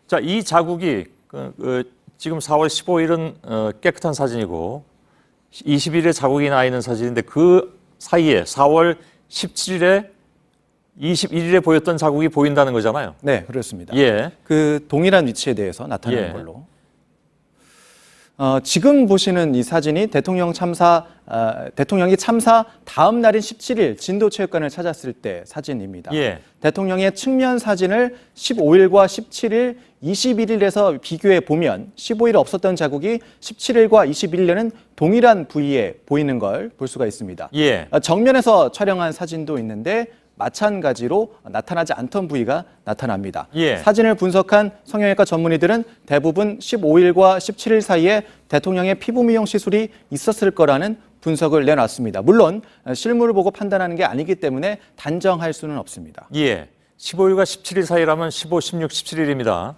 자, 이 자국이 지금 4월 15일은 깨끗한 사진이고 20일에 자국이 나 있는 사진인데 그 사이에 4월 17일에 21일에 보였던 자국이 보인다는 거잖아요. 네, 그렇습니다. 예. 그 동일한 위치에 대해서 나타내는 예. 걸로. 지금 보시는 이 사진이 대통령이 참사 다음 날인 17일 진도체육관을 찾았을 때 사진입니다. 예. 대통령의 측면 사진을 15일과 17일, 21일에서 비교해 보면 15일에 없었던 자국이 17일과 21일에는 동일한 부위에 보이는 걸 볼 수가 있습니다. 예. 정면에서 촬영한 사진도 있는데 마찬가지로 나타나지 않던 부위가 나타납니다. 예. 사진을 분석한 성형외과 전문의들은 대부분 15일과 17일 사이에 대통령의 피부 미용 시술이 있었을 거라는 분석을 내놨습니다. 물론 실물을 보고 판단하는 게 아니기 때문에 단정할 수는 없습니다. 예. 15일과 17일 사이라면 15, 16, 17일입니다.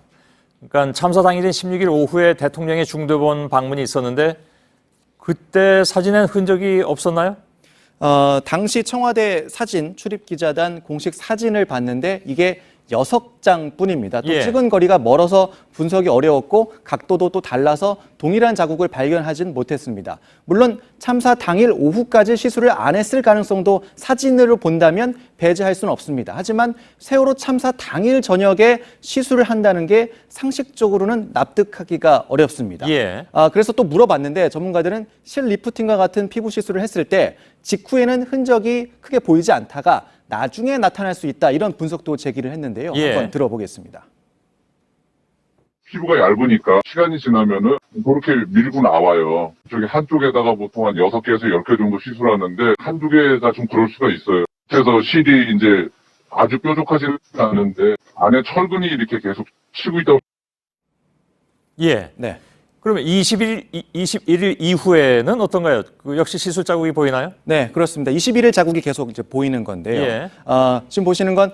그러니까 참사 당일인 16일 오후에 대통령의 중대본 방문이 있었는데 그때 사진엔 흔적이 없었나요? 당시 청와대 사진 출입기자단 공식 사진을 봤는데 이게 6장뿐입니다. 또 예. 찍은 거리가 멀어서 분석이 어려웠고 각도도 또 달라서 동일한 자국을 발견하진 못했습니다. 물론 참사 당일 오후까지 시술을 안 했을 가능성도 사진으로 본다면 배제할 수는 없습니다. 하지만 세월호 참사 당일 저녁에 시술을 한다는 게 상식적으로는 납득하기가 어렵습니다. 예. 그래서 또 물어봤는데 전문가들은 실리프팅과 같은 피부 시술을 했을 때 직후에는 흔적이 크게 보이지 않다가 나중에 나타날 수 있다 이런 분석도 제기를 했는데요. 예. 한번 들어보겠습니다. 피부가 얇으니까 시간이 지나면은 그렇게 밀고 나와요. 저기 한쪽에다가 보통 한 6개에서 10개 정도 시술하는데 한두 개가 좀 그럴 수가 있어요. 그래서 실이 이제 아주 뾰족하지는 않은데 안에 철근이 이렇게 계속 치고 있다고. 예. 네. 그러면 21일 이후에는 어떤가요? 역시 시술 자국이 보이나요? 네, 그렇습니다. 21일 자국이 계속 이제 보이는 건데요. 예. 지금 보시는 건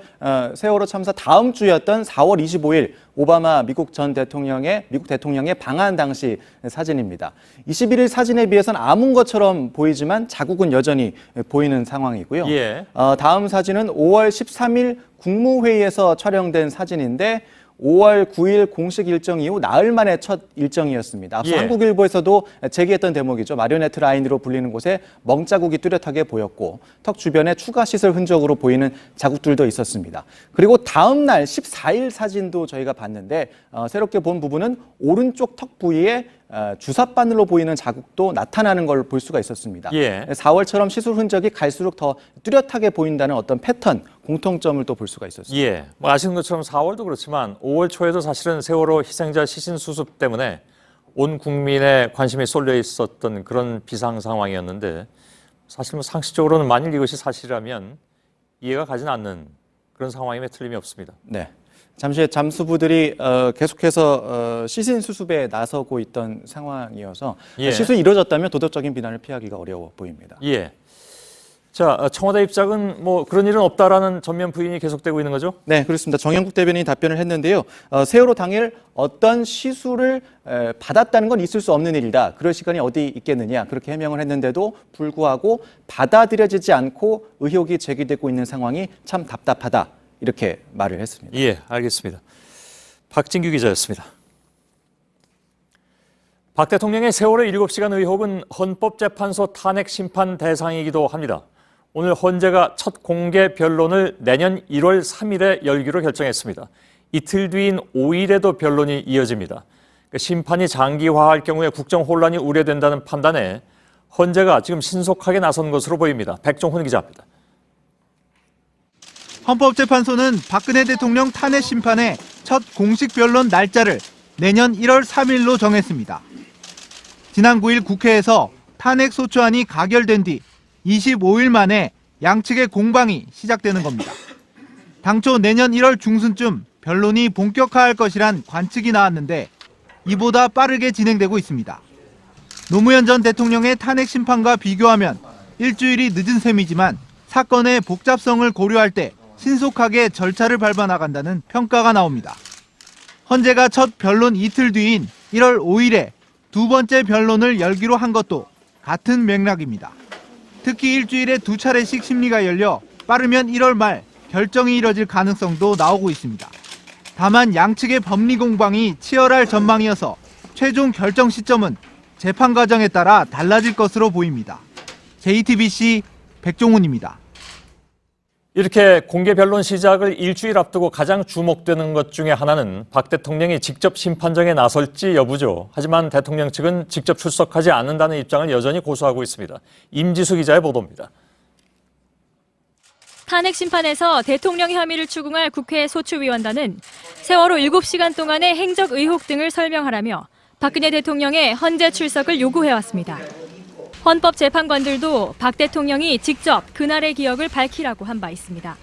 세월호 참사 다음 주였던 4월 25일 오바마 미국 대통령의 방한 당시 사진입니다. 21일 사진에 비해서는 아문 것처럼 보이지만 자국은 여전히 보이는 상황이고요. 예. 다음 사진은 5월 13일 국무회의에서 촬영된 사진인데 5월 9일 공식 일정 이후 나흘 만에 첫 일정이었습니다. 앞서 예. 한국일보에서도 제기했던 대목이죠. 마리오네트 라인으로 불리는 곳에 멍자국이 뚜렷하게 보였고 턱 주변에 추가 시설 흔적으로 보이는 자국들도 있었습니다. 그리고 다음 날 14일 사진도 저희가 봤는데 새롭게 본 부분은 오른쪽 턱 부위에 주삿바늘로 보이는 자국도 나타나는 걸 볼 수가 있었습니다. 예. 4월처럼 시술 흔적이 갈수록 더 뚜렷하게 보인다는 어떤 패턴, 공통점을 또 볼 수가 있었습니다. 예. 뭐 아시는 것처럼 4월도 그렇지만 5월 초에도 사실은 세월호 희생자 시신 수습 때문에 온 국민의 관심이 쏠려 있었던 그런 비상 상황이었는데 사실 뭐 상식적으로는 만일 이것이 사실이라면 이해가 가진 않는 그런 상황임에 틀림이 없습니다. 네. 잠시 잠수부들이 계속해서 시신 수습에 나서고 있던 상황이어서 예. 시술이 이루어졌다면 도덕적인 비난을 피하기가 어려워 보입니다. 예. 자, 청와대 입장은 뭐 그런 일은 없다라는 전면 부인이 계속되고 있는 거죠? 네, 그렇습니다. 정영국 대변인이 답변을 했는데요. 세월호 당일 어떤 시술을 받았다는 건 있을 수 없는 일이다. 그럴 시간이 어디 있겠느냐. 그렇게 해명을 했는데도 불구하고 받아들여지지 않고 의혹이 제기되고 있는 상황이 참 답답하다. 이렇게 말을 했습니다. 예, 알겠습니다. 박진규 기자였습니다. 박 대통령의 세월호 7시간 의혹은 헌법재판소 탄핵 심판 대상이기도 합니다. 오늘 헌재가 첫 공개 변론을 내년 1월 3일에 열기로 결정했습니다. 이틀 뒤인 5일에도 변론이 이어집니다. 심판이 장기화할 경우에 국정 혼란이 우려된다는 판단에 헌재가 지금 신속하게 나선 것으로 보입니다. 백종훈 기자입니다. 헌법재판소는 박근혜 대통령 탄핵 심판의 첫 공식 변론 날짜를 내년 1월 3일로 정했습니다. 지난 9일 국회에서 탄핵 소추안이 가결된 뒤 25일 만에 양측의 공방이 시작되는 겁니다. 당초 내년 1월 중순쯤 변론이 본격화할 것이란 관측이 나왔는데 이보다 빠르게 진행되고 있습니다. 노무현 전 대통령의 탄핵 심판과 비교하면 일주일이 늦은 셈이지만 사건의 복잡성을 고려할 때 신속하게 절차를 밟아 나간다는 평가가 나옵니다. 헌재가 첫 변론 이틀 뒤인 1월 5일에 두 번째 변론을 열기로 한 것도 같은 맥락입니다. 특히 일주일에 2차례씩 심리가 열려 빠르면 1월 말 결정이 이뤄질 가능성도 나오고 있습니다. 다만 양측의 법리 공방이 치열할 전망이어서 최종 결정 시점은 재판 과정에 따라 달라질 것으로 보입니다. JTBC 백종훈입니다. 이렇게 공개 변론 시작을 일주일 앞두고 가장 주목되는 것 중에 하나는 박 대통령이 직접 심판정에 나설지 여부죠. 하지만 대통령 측은 직접 출석하지 않는다는 입장을 여전히 고수하고 있습니다. 임지수 기자의 보도입니다. 탄핵 심판에서 대통령 혐의를 추궁할 국회 소추위원단은 세월호 7시간 동안의 행적 의혹 등을 설명하라며 박근혜 대통령의 헌재 출석을 요구해왔습니다. 헌법재판관들도 박 대통령이 직접 그날의 기억을 밝히라고 한 바 있습니다.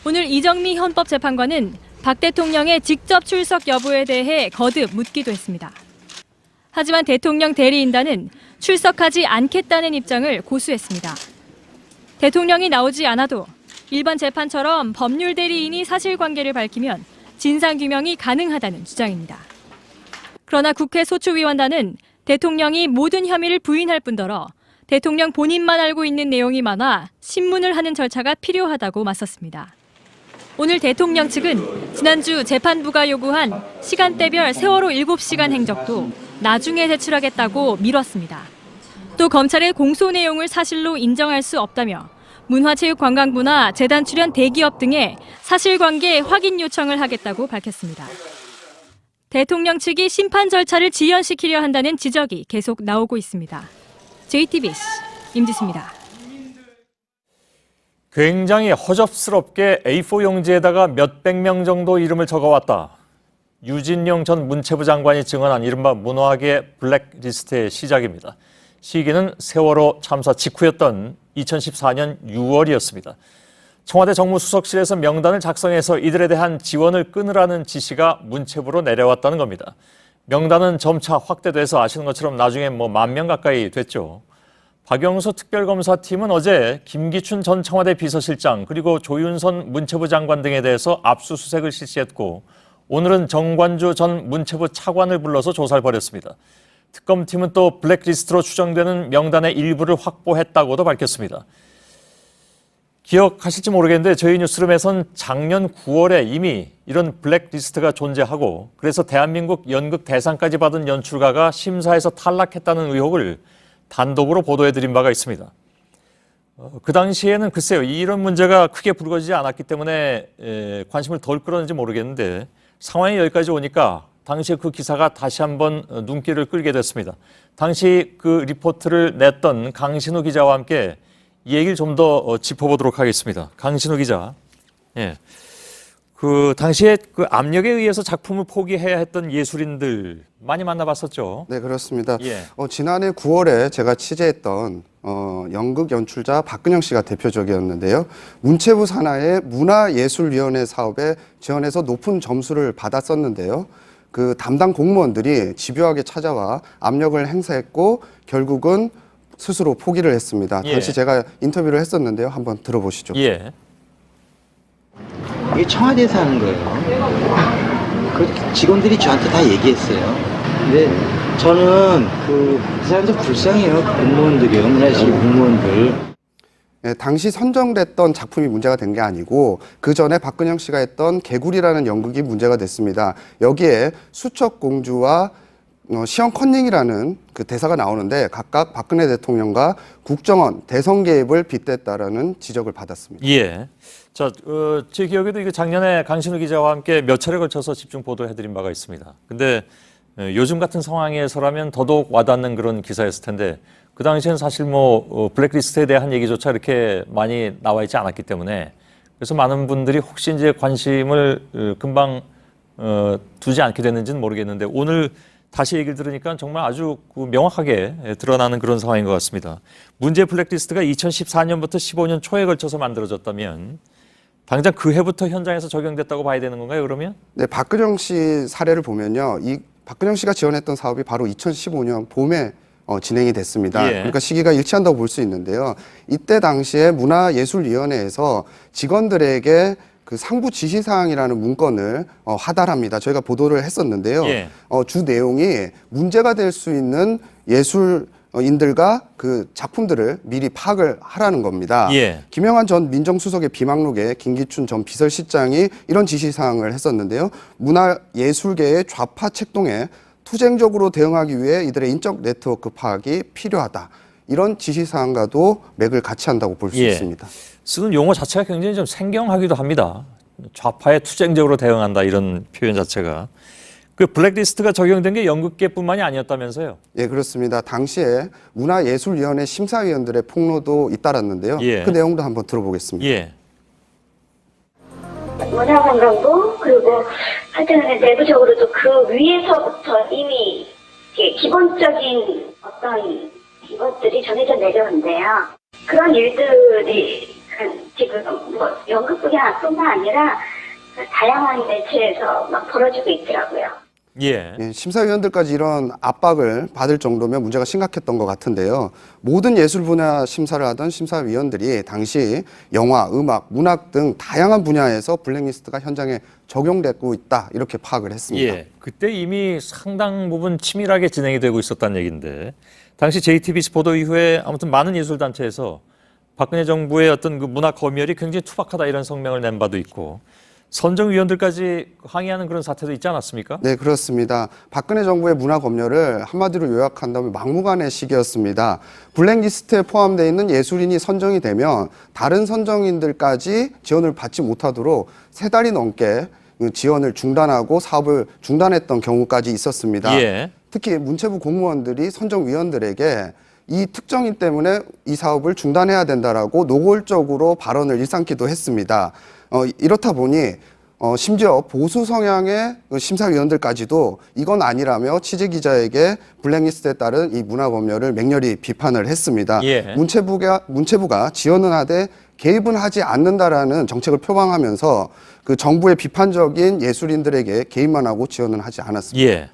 오늘 이정미 헌법재판관은 박 대통령의 직접 출석 여부에 대해 거듭 묻기도 했습니다. 하지만 대통령 대리인단은 출석하지 않겠다는 입장을 고수했습니다. 대통령이 나오지 않아도 일반 재판처럼 법률 대리인이 사실관계를 밝히면 진상규명이 가능하다는 주장입니다. 그러나 국회 소추위원단은 대통령이 모든 혐의를 부인할 뿐더러 대통령 본인만 알고 있는 내용이 많아 신문을 하는 절차가 필요하다고 맞섰습니다. 오늘 대통령 측은 지난주 재판부가 요구한 시간대별 세월호 7시간 행적도 나중에 제출하겠다고 미뤘습니다. 또 검찰의 공소 내용을 사실로 인정할 수 없다며 문화체육관광부나 재단 출연 대기업 등의 사실관계 확인 요청을 하겠다고 밝혔습니다. 대통령 측이 심판 절차를 지연시키려 한다는 지적이 계속 나오고 있습니다. JTBC 임지수입니다. 굉장히 허접스럽게 A4 용지에다가 몇백 명 정도 이름을 적어왔다. 유진룡 전 문체부 장관이 증언한 이른바 문화계 블랙리스트의 시작입니다. 시기는 세월호 참사 직후였던 2014년 6월이었습니다. 청와대 정무수석실에서 명단을 작성해서 이들에 대한 지원을 끊으라는 지시가 문체부로 내려왔다는 겁니다. 명단은 점차 확대돼서 아시는 것처럼 나중에 10,000명 가까이 됐죠. 박영수 특별검사팀은 어제 김기춘 전 청와대 비서실장 그리고 조윤선 문체부 장관 등에 대해서 압수수색을 실시했고 오늘은 정관주 전 문체부 차관을 불러서 조사를 벌였습니다. 특검팀은 또 블랙리스트로 추정되는 명단의 일부를 확보했다고도 밝혔습니다. 기억하실지 모르겠는데 저희 뉴스룸에선 작년 9월에 이미 이런 블랙리스트가 존재하고 그래서 대한민국 연극 대상까지 받은 연출가가 심사에서 탈락했다는 의혹을 단독으로 보도해드린 바가 있습니다. 그 당시에는 글쎄요, 이런 문제가 크게 불거지지 않았기 때문에 관심을 덜 끌었는지 모르겠는데 상황이 여기까지 오니까 당시 그 기사가 다시 한번 눈길을 끌게 됐습니다. 당시 그 리포트를 냈던 강신우 기자와 함께 이 얘기를 좀 더 짚어보도록 하겠습니다. 강신우 기자. 예. 그 당시에 그 압력에 의해서 작품을 포기해야 했던 예술인들 많이 만나봤었죠. 네, 그렇습니다. 예. 지난해 9월에 제가 취재했던 연극 연출자 박근영 씨가 대표적이었는데요. 문체부 산하의 문화예술위원회 사업에 지원해서 높은 점수를 받았었는데요. 그 담당 공무원들이 집요하게 찾아와 압력을 행사했고 결국은 스스로 포기를 했습니다. 예. 당시 제가 인터뷰를 했었는데요. 한번 들어보시죠. 예. 이게 청와대에서 하는 거예요. 그 직원들이 저한테 다 얘기했어요. 근데 저는 그 사람들 불쌍해요. 공무원들이요. 문화예술 공무원들. 네, 당시 선정됐던 작품이 문제가 된 게 아니고 그 전에 박근영 씨가 했던 개구리라는 연극이 문제가 됐습니다. 여기에 수척공주와 시험 컨닝이라는 그 대사가 나오는데 각각 박근혜 대통령과 국정원 대선 개입을 빗댔다라는 지적을 받았습니다. 예. 자, 제 기억에도 이거 작년에 강신우 기자와 함께 몇 차례 걸쳐서 집중 보도해드린 바가 있습니다. 근데 요즘 같은 상황에서라면 더더욱 와닿는 그런 기사였을 텐데 그 당시엔 사실 블랙리스트에 대한 얘기조차 이렇게 많이 나와 있지 않았기 때문에 그래서 많은 분들이 혹시 이제 관심을 금방 두지 않게 됐는지는 모르겠는데 오늘 다시 얘기를 들으니까 정말 아주 명확하게 드러나는 그런 상황인 것 같습니다. 문제 블랙리스트가 2014년부터 15년 초에 걸쳐서 만들어졌다면 당장 그 해부터 현장에서 적용됐다고 봐야 되는 건가요, 그러면? 네, 박근영 씨 사례를 보면요. 이 박근영 씨가 지원했던 사업이 바로 2015년 봄에 진행이 됐습니다. 예. 그러니까 시기가 일치한다고 볼 수 있는데요. 이때 당시에 문화예술위원회에서 직원들에게 그 상부 지시사항이라는 문건을 하달합니다. 저희가 보도를 했었는데요. 예. 주 내용이 문제가 될 수 있는 예술인들과 그 작품들을 미리 파악을 하라는 겁니다. 예. 김영환 전 민정수석의 비망록에 김기춘 전 비서실장이 이런 지시사항을 했었는데요. 문화예술계의 좌파 책동에 투쟁적으로 대응하기 위해 이들의 인적 네트워크 파악이 필요하다. 이런 지시사항과도 맥을 같이 한다고 볼 수 예. 있습니다. 쓰는 용어 자체가 굉장히 좀 생경하기도 합니다. 좌파에 투쟁적으로 대응한다 이런 표현 자체가. 그 블랙리스트가 적용된 게 연극계뿐만이 아니었다면서요? 예, 그렇습니다. 당시에 문화예술위원회 심사위원들의 폭로도 잇따랐는데요. 예. 그 내용도 한번 들어보겠습니다. 예. 문화관광부 그리고 하여튼 내부적으로도 그 위에서부터 이미 기본적인 어떤 것들이 정해져 내려온대요. 그런 일들이 지금 뭐 연극뿐만 아니라 다양한 매체에서 막 벌어지고 있더라고요. 예. 예, 심사위원들까지 이런 압박을 받을 정도면 문제가 심각했던 것 같은데요. 모든 예술 분야 심사를 하던 심사위원들이 당시 영화, 음악, 문학 등 다양한 분야에서 블랙리스트가 현장에 적용되고 있다 이렇게 파악을 했습니다. 예. 그때 이미 상당 부분 치밀하게 진행이 되고 있었다는 얘기인데 당시 JTBC 보도 이후에 아무튼 많은 예술단체에서 박근혜 정부의 어떤 그 문화 검열이 굉장히 투박하다 이런 성명을 낸 바도 있고 선정위원들까지 항의하는 그런 사태도 있지 않았습니까? 네, 그렇습니다. 박근혜 정부의 문화 검열을 한마디로 요약한다면 막무가내 시기였습니다. 블랙리스트에 포함되어 있는 예술인이 선정이 되면 다른 선정인들까지 지원을 받지 못하도록 3달이 넘게 지원을 중단하고 사업을 중단했던 경우까지 있었습니다. 예. 특히 문체부 공무원들이 선정위원들에게 이 특정인 때문에 이 사업을 중단해야 된다라고 노골적으로 발언을 일삼기도 했습니다. 이렇다 보니 심지어 보수 성향의 심사위원들까지도 이건 아니라며 취재기자에게 블랙리스트에 따른 이 문화검열을 맹렬히 비판을 했습니다. 예. 문체부가 지원은 하되 개입은 하지 않는다라는 정책을 표방하면서 그 정부의 비판적인 예술인들에게 개입만 하고 지원은 하지 않았습니다. 예.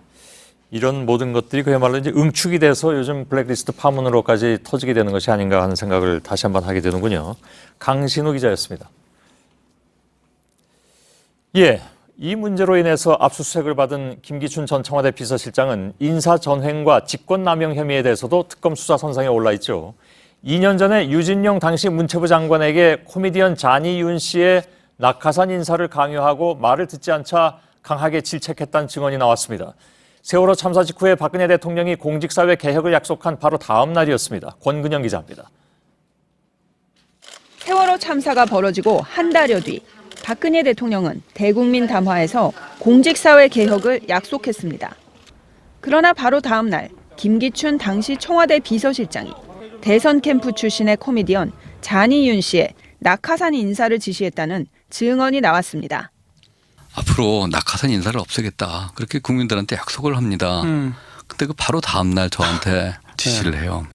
이런 모든 것들이 그야말로 이제 응축이 돼서 요즘 블랙리스트 파문으로까지 터지게 되는 것이 아닌가 하는 생각을 다시 한번 하게 되는군요. 강신우 기자였습니다. 예, 이 문제로 인해서 압수수색을 받은 김기춘 전 청와대 비서실장은 인사전횡과 직권남용 혐의에 대해서도 특검 수사 선상에 올라 있죠. 2년 전에 유진룡 당시 문체부 장관에게 코미디언 자니윤 씨의 낙하산 인사를 강요하고 말을 듣지 않자 강하게 질책했다는 증언이 나왔습니다. 세월호 참사 직후에 박근혜 대통령이 공직사회 개혁을 약속한 바로 다음 날이었습니다. 권근영 기자입니다. 세월호 참사가 벌어지고 한 달여 뒤 박근혜 대통령은 대국민 담화에서 공직사회 개혁을 약속했습니다. 그러나 바로 다음 날 김기춘 당시 청와대 비서실장이 대선 캠프 출신의 코미디언 자니윤 씨의 낙하산 인사를 지시했다는 증언이 나왔습니다. 앞으로 낙하산 인사를 없애겠다. 그렇게 국민들한테 약속을 합니다. 근데 그 바로 다음 날 저한테 지시를 해요.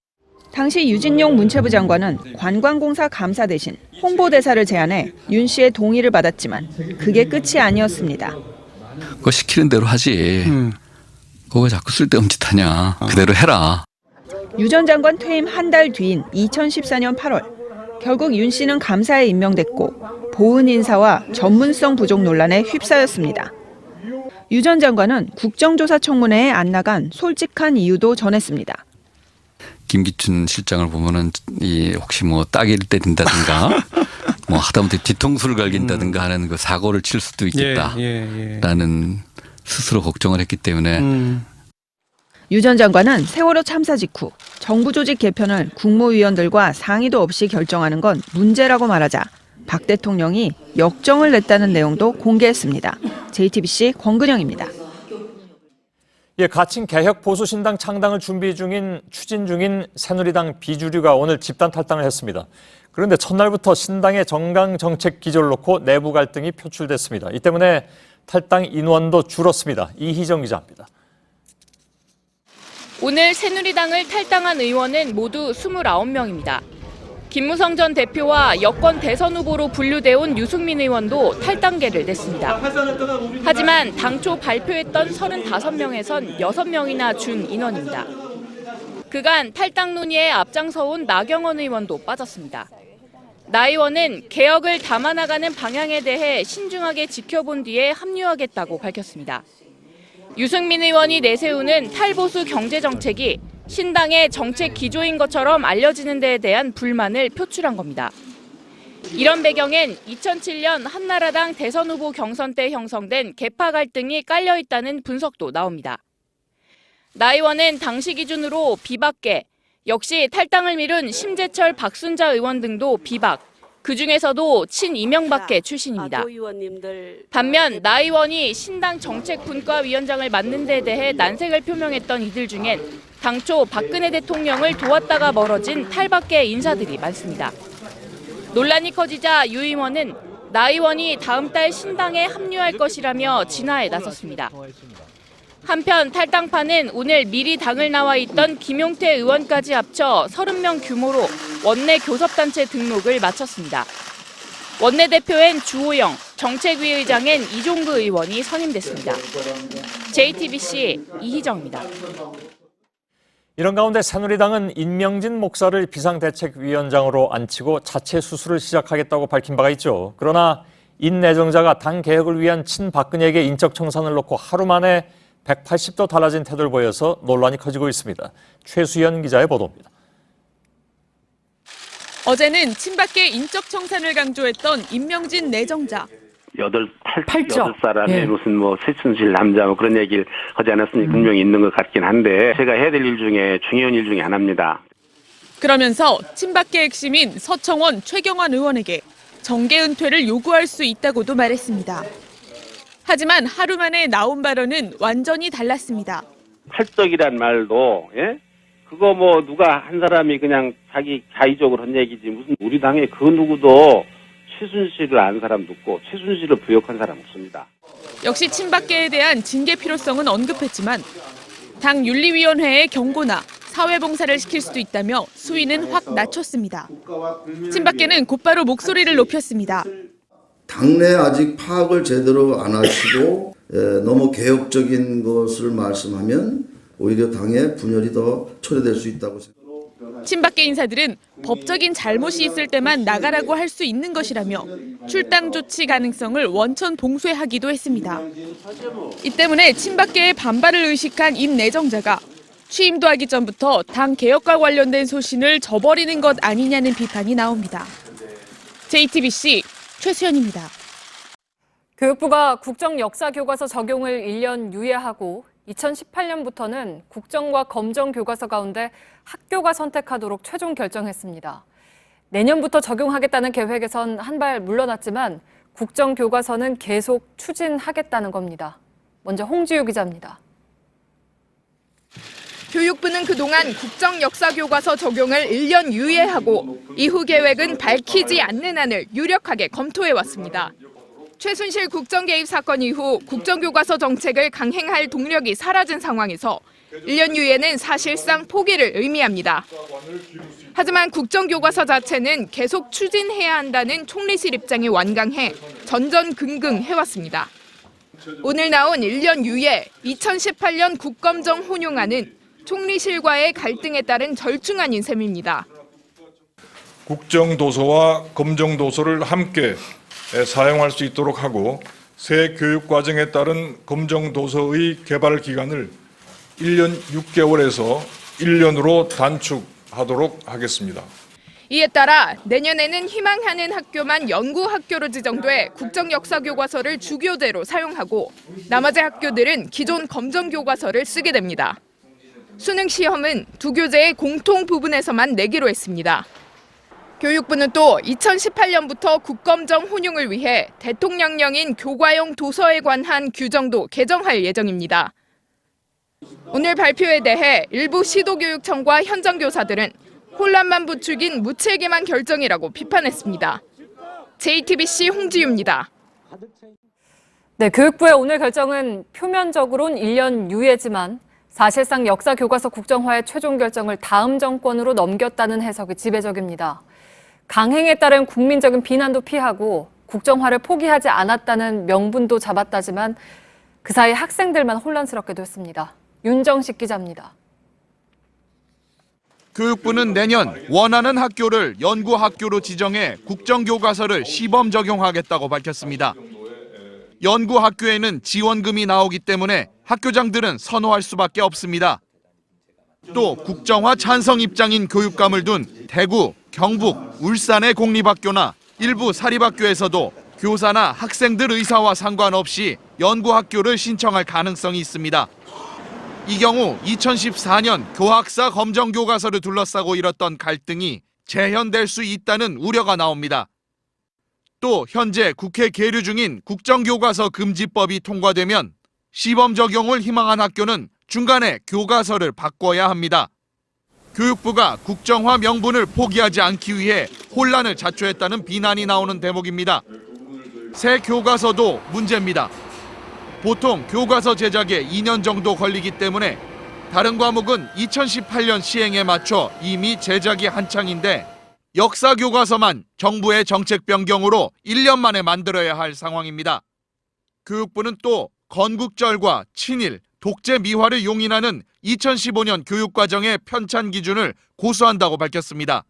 당시 유진룡 문체부 장관은 관광공사 감사 대신 홍보대사를 제안해 윤 씨의 동의를 받았지만 그게 끝이 아니었습니다. 그거 시키는 대로 하지. 그거 왜 자꾸 쓸데없는 짓 하냐. 그대로 해라. 유 전 장관 퇴임 한 달 뒤인 2014년 8월 결국 윤 씨는 감사에 임명됐고 보은 인사와 전문성 부족 논란에 휩싸였습니다. 유 전 장관은 국정조사 청문회에 안 나간 솔직한 이유도 전했습니다. 김기춘 실장을 보면은 이 혹시 뭐 따기를 때린다든가 뭐 하다못해 뒤통수를 갈긴다든가 하는 그 사고를 칠 수도 있겠다라는 스스로 걱정을 했기 때문에 유 전 장관은 세월호 참사 직후 정부 조직 개편을 국무위원들과 상의도 없이 결정하는 건 문제라고 말하자 박 대통령이 역정을 냈다는 내용도 공개했습니다. JTBC 권근영입니다. 예, 가칭 개혁 보수 신당 창당을 추진 중인 새누리당 비주류가 오늘 집단 탈당을 했습니다. 그런데 첫날부터 신당의 정강 정책 기조를 놓고 내부 갈등이 표출됐습니다. 이 때문에 탈당 인원도 줄었습니다. 이희정 기자입니다. 오늘 새누리당을 탈당한 의원은 모두 29명입니다. 김무성 전 대표와 여권 대선 후보로 분류돼 온 유승민 의원도 탈당계를 냈습니다. 하지만 당초 발표했던 35명에선 6명이나 준 인원입니다. 그간 탈당 논의에 앞장서온 나경원 의원도 빠졌습니다. 나 의원은 개혁을 담아나가는 방향에 대해 신중하게 지켜본 뒤에 합류하겠다고 밝혔습니다. 유승민 의원이 내세우는 탈보수 경제정책이 신당의 정책 기조인 것처럼 알려지는 데에 대한 불만을 표출한 겁니다. 이런 배경엔 2007년 한나라당 대선 후보 경선 때 형성된 계파 갈등이 깔려 있다는 분석도 나옵니다. 나 의원은 당시 기준으로 비박계, 역시 탈당을 미룬 심재철, 박순자 의원 등도 비박, 그중에서도 친이명박계 출신입니다. 반면 나 의원이 신당 정책분과위원장을 맡는 데 대해 난색을 표명했던 이들 중엔 당초 박근혜 대통령을 도왔다가 멀어진 탈박계 인사들이 많습니다. 논란이 커지자 유 의원은 나 의원이 다음 달 신당에 합류할 것이라며 진화에 나섰습니다. 한편 탈당파는 오늘 미리 당을 나와 있던 김용태 의원까지 합쳐 30명 규모로 원내 교섭단체 등록을 마쳤습니다. 원내대표엔 주호영, 정책위 의장엔 이종그 의원이 선임됐습니다. JTBC 이희정입니다. 이런 가운데 새누리당은 임명진 목사를 비상대책위원장으로 앉히고 자체 수술을 시작하겠다고 밝힌 바가 있죠. 그러나 인 내정자가 당 개혁을 위한 친박근혜에게 인적 청산을 놓고 하루 만에 180도 달라진 태도를 보여서 논란이 커지고 있습니다. 최수연 기자의 보도입니다. 어제는 친박계 인적 청산을 강조했던 임명진 내정자. 8살안에 무슨 뭐 최순실 남자 뭐 그런 얘기를 하지 않았으니 분명히 있는 것 같긴 한데 제가 해야 될 일 중에 중요한 일 중에 하나입니다. 그러면서 친박계 핵심인 서청원, 최경환 의원에게 정계 은퇴를 요구할 수 있다고도 말했습니다. 하지만 하루 만에 나온 발언은 완전히 달랐습니다. 팔떡이란 말도 그거 뭐 누가 한 사람이 그냥 자기 자의적으로 한 얘기지 무슨 우리 당에 그 누구도 최순실을 안 사람 없고 최순실을 부역한 사람 없습니다. 역시 친박계에 대한 징계 필요성은 언급했지만 당 윤리위원회의 경고나 사회봉사를 시킬 수도 있다며 수위는 확 낮췄습니다. 친박계는 곧바로 목소리를 높였습니다. 당내 아직 파악을 제대로 안 하시고 너무 개혁적인 것을 말씀하면 오히려 당의 분열이 더 초래될 수 있다고 생각합니다. 친박계 인사들은 법적인 잘못이 있을 때만 나가라고 할 수 있는 것이라며 출당 조치 가능성을 원천 봉쇄하기도 했습니다. 이 때문에 친박계의 반발을 의식한 임 내정자가 취임도 하기 전부터 당 개혁과 관련된 소신을 저버리는 것 아니냐는 비판이 나옵니다. JTBC 최수연입니다. 교육부가 국정역사교과서 적용을 1년 유예하고 2018년부터는 국정과 검정교과서 가운데 학교가 선택하도록 최종 결정했습니다. 내년부터 적용하겠다는 계획에선 한 발 물러났지만 국정교과서는 계속 추진하겠다는 겁니다. 먼저 홍지유 기자입니다. 교육부는 그동안 국정역사교과서 적용을 1년 유예하고 이후 계획은 밝히지 않는 안을 유력하게 검토해왔습니다. 최순실 국정개입 사건 이후 국정교과서 정책을 강행할 동력이 사라진 상황에서 1년 유예는 사실상 포기를 의미합니다. 하지만 국정교과서 자체는 계속 추진해야 한다는 총리실 입장이 완강해 전전긍긍해왔습니다. 오늘 나온 1년 유예 2018년 국검정 혼용안은 총리실과의 갈등에 따른 절충안인 셈입니다. 국정도서와 검정도서를 함께 사용할 수 있도록 하고 새 교육과정에 따른 검정도서의 개발 기간을 1년 6개월에서 1년으로 단축하도록 하겠습니다. 이에 따라 내년에는 희망하는 학교만 연구학교로 지정돼 국정역사교과서를 주교재로 사용하고 나머지 학교들은 기존 검정교과서를 쓰게 됩니다. 수능 시험은 두 교재의 공통 부분에서만 내기로 했습니다. 교육부는 또 2018년부터 국검정 혼용을 위해 대통령령인 교과용 도서에 관한 규정도 개정할 예정입니다. 오늘 발표에 대해 일부 시도교육청과 현장교사들은 혼란만 부추긴 무책임한 결정이라고 비판했습니다. JTBC 홍지유입니다. 네, 교육부의 오늘 결정은 표면적으로는 1년 유예지만 사실상 역사 교과서 국정화의 최종 결정을 다음 정권으로 넘겼다는 해석이 지배적입니다. 강행에 따른 국민적인 비난도 피하고 국정화를 포기하지 않았다는 명분도 잡았다지만 그 사이 학생들만 혼란스럽게도 했습니다. 윤정식 기자입니다. 교육부는 내년 원하는 학교를 연구학교로 지정해 국정교과서를 시범 적용하겠다고 밝혔습니다. 연구학교에는 지원금이 나오기 때문에 학교장들은 선호할 수밖에 없습니다. 또 국정화 찬성 입장인 교육감을 둔 대구, 경북, 울산의 공립학교나 일부 사립학교에서도 교사나 학생들 의사와 상관없이 연구학교를 신청할 가능성이 있습니다. 이 경우 2014년 교학사 검정교과서를 둘러싸고 일었던 갈등이 재현될 수 있다는 우려가 나옵니다. 또 현재 국회 계류 중인 국정교과서 금지법이 통과되면 시범 적용을 희망한 학교는 중간에 교과서를 바꿔야 합니다. 교육부가 국정화 명분을 포기하지 않기 위해 혼란을 자초했다는 비난이 나오는 대목입니다. 새 교과서도 문제입니다. 보통 교과서 제작에 2년 정도 걸리기 때문에 다른 과목은 2018년 시행에 맞춰 이미 제작이 한창인데 역사 교과서만 정부의 정책 변경으로 1년 만에 만들어야 할 상황입니다. 교육부는 또 건국절과 친일, 독재 미화를 용인하는 2015년 교육과정의 편찬 기준을 고수한다고 밝혔습니다.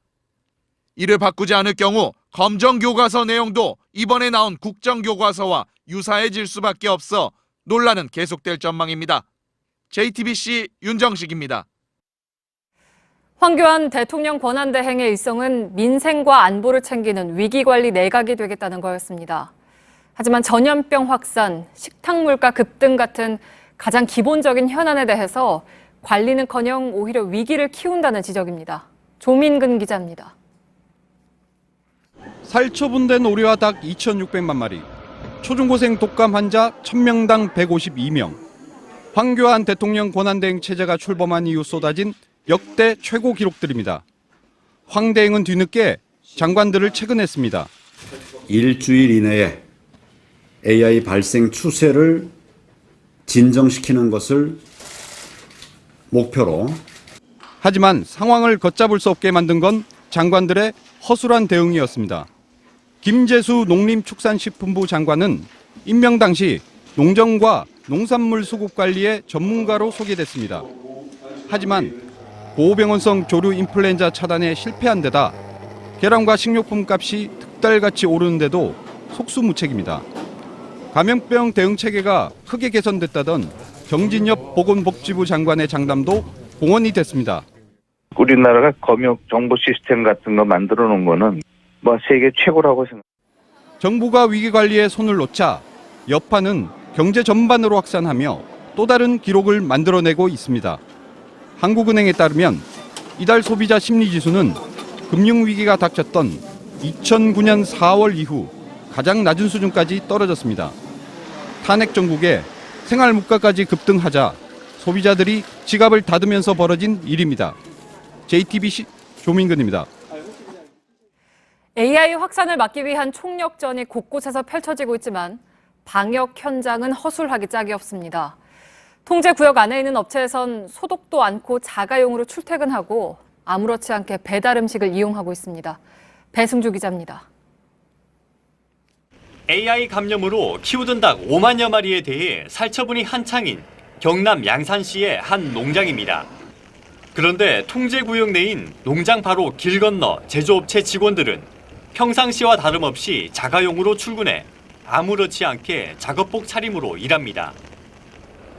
이를 바꾸지 않을 경우 검정교과서 내용도 이번에 나온 국정교과서와 유사해질 수밖에 없어 논란은 계속될 전망입니다. JTBC 윤정식입니다. 황교안 대통령 권한대행의 일성은 민생과 안보를 챙기는 위기관리 내각이 되겠다는 거였습니다. 하지만 전염병 확산, 식탁 물가 급등 같은 가장 기본적인 현안에 대해서 관리는커녕 오히려 위기를 키운다는 지적입니다. 조민근 기자입니다. 살처분된 오리와 닭 2,600만 마리, 초중고생 독감 환자 1,000명당 152명, 황교안 대통령 권한대행 체제가 출범한 이후 쏟아진 역대 최고 기록들입니다. 황 대행은 뒤늦게 장관들을 체근했습니다. 일주일 이내에 AI 발생 추세를 진정시키는 것을 목표로. 하지만 상황을 걷잡을 수 없게 만든 건 장관들의 허술한 대응이었습니다. 김재수 농림축산식품부 장관은 임명 당시 농정과 농산물 수급 관리의 전문가로 소개됐습니다. 하지만 고병원성 조류 인플루엔자 차단에 실패한 데다 계란과 식료품 값이 득달같이 오르는데도 속수무책입니다. 감염병 대응 체계가 크게 개선됐다던 정진엽 보건복지부 장관의 장담도 공언이 됐습니다. 우리나라가 검역 정보 시스템 같은 거 만들어 놓은 거는 세계 최고라고 생각합니다. 정부가 위기 관리에 손을 놓자 여파는 경제 전반으로 확산하며 또 다른 기록을 만들어내고 있습니다. 한국은행에 따르면 이달 소비자 심리지수는 금융위기가 닥쳤던 2009년 4월 이후 가장 낮은 수준까지 떨어졌습니다. 탄핵 정국에 생활 물가까지 급등하자 소비자들이 지갑을 닫으면서 벌어진 일입니다. JTBC 조민근입니다. AI 확산을 막기 위한 총력전이 곳곳에서 펼쳐지고 있지만 방역 현장은 허술하기 짝이 없습니다. 통제구역 안에 있는 업체에선 소독도 않고 자가용으로 출퇴근하고 아무렇지 않게 배달 음식을 이용하고 있습니다. 배승주 기자입니다. AI 감염으로 키우던 닭 5만여 마리에 대해 살처분이 한창인 경남 양산시의 한 농장입니다. 그런데 통제구역 내인 농장 바로 길 건너 제조업체 직원들은 평상시와 다름없이 자가용으로 출근해 아무렇지 않게 작업복 차림으로 일합니다.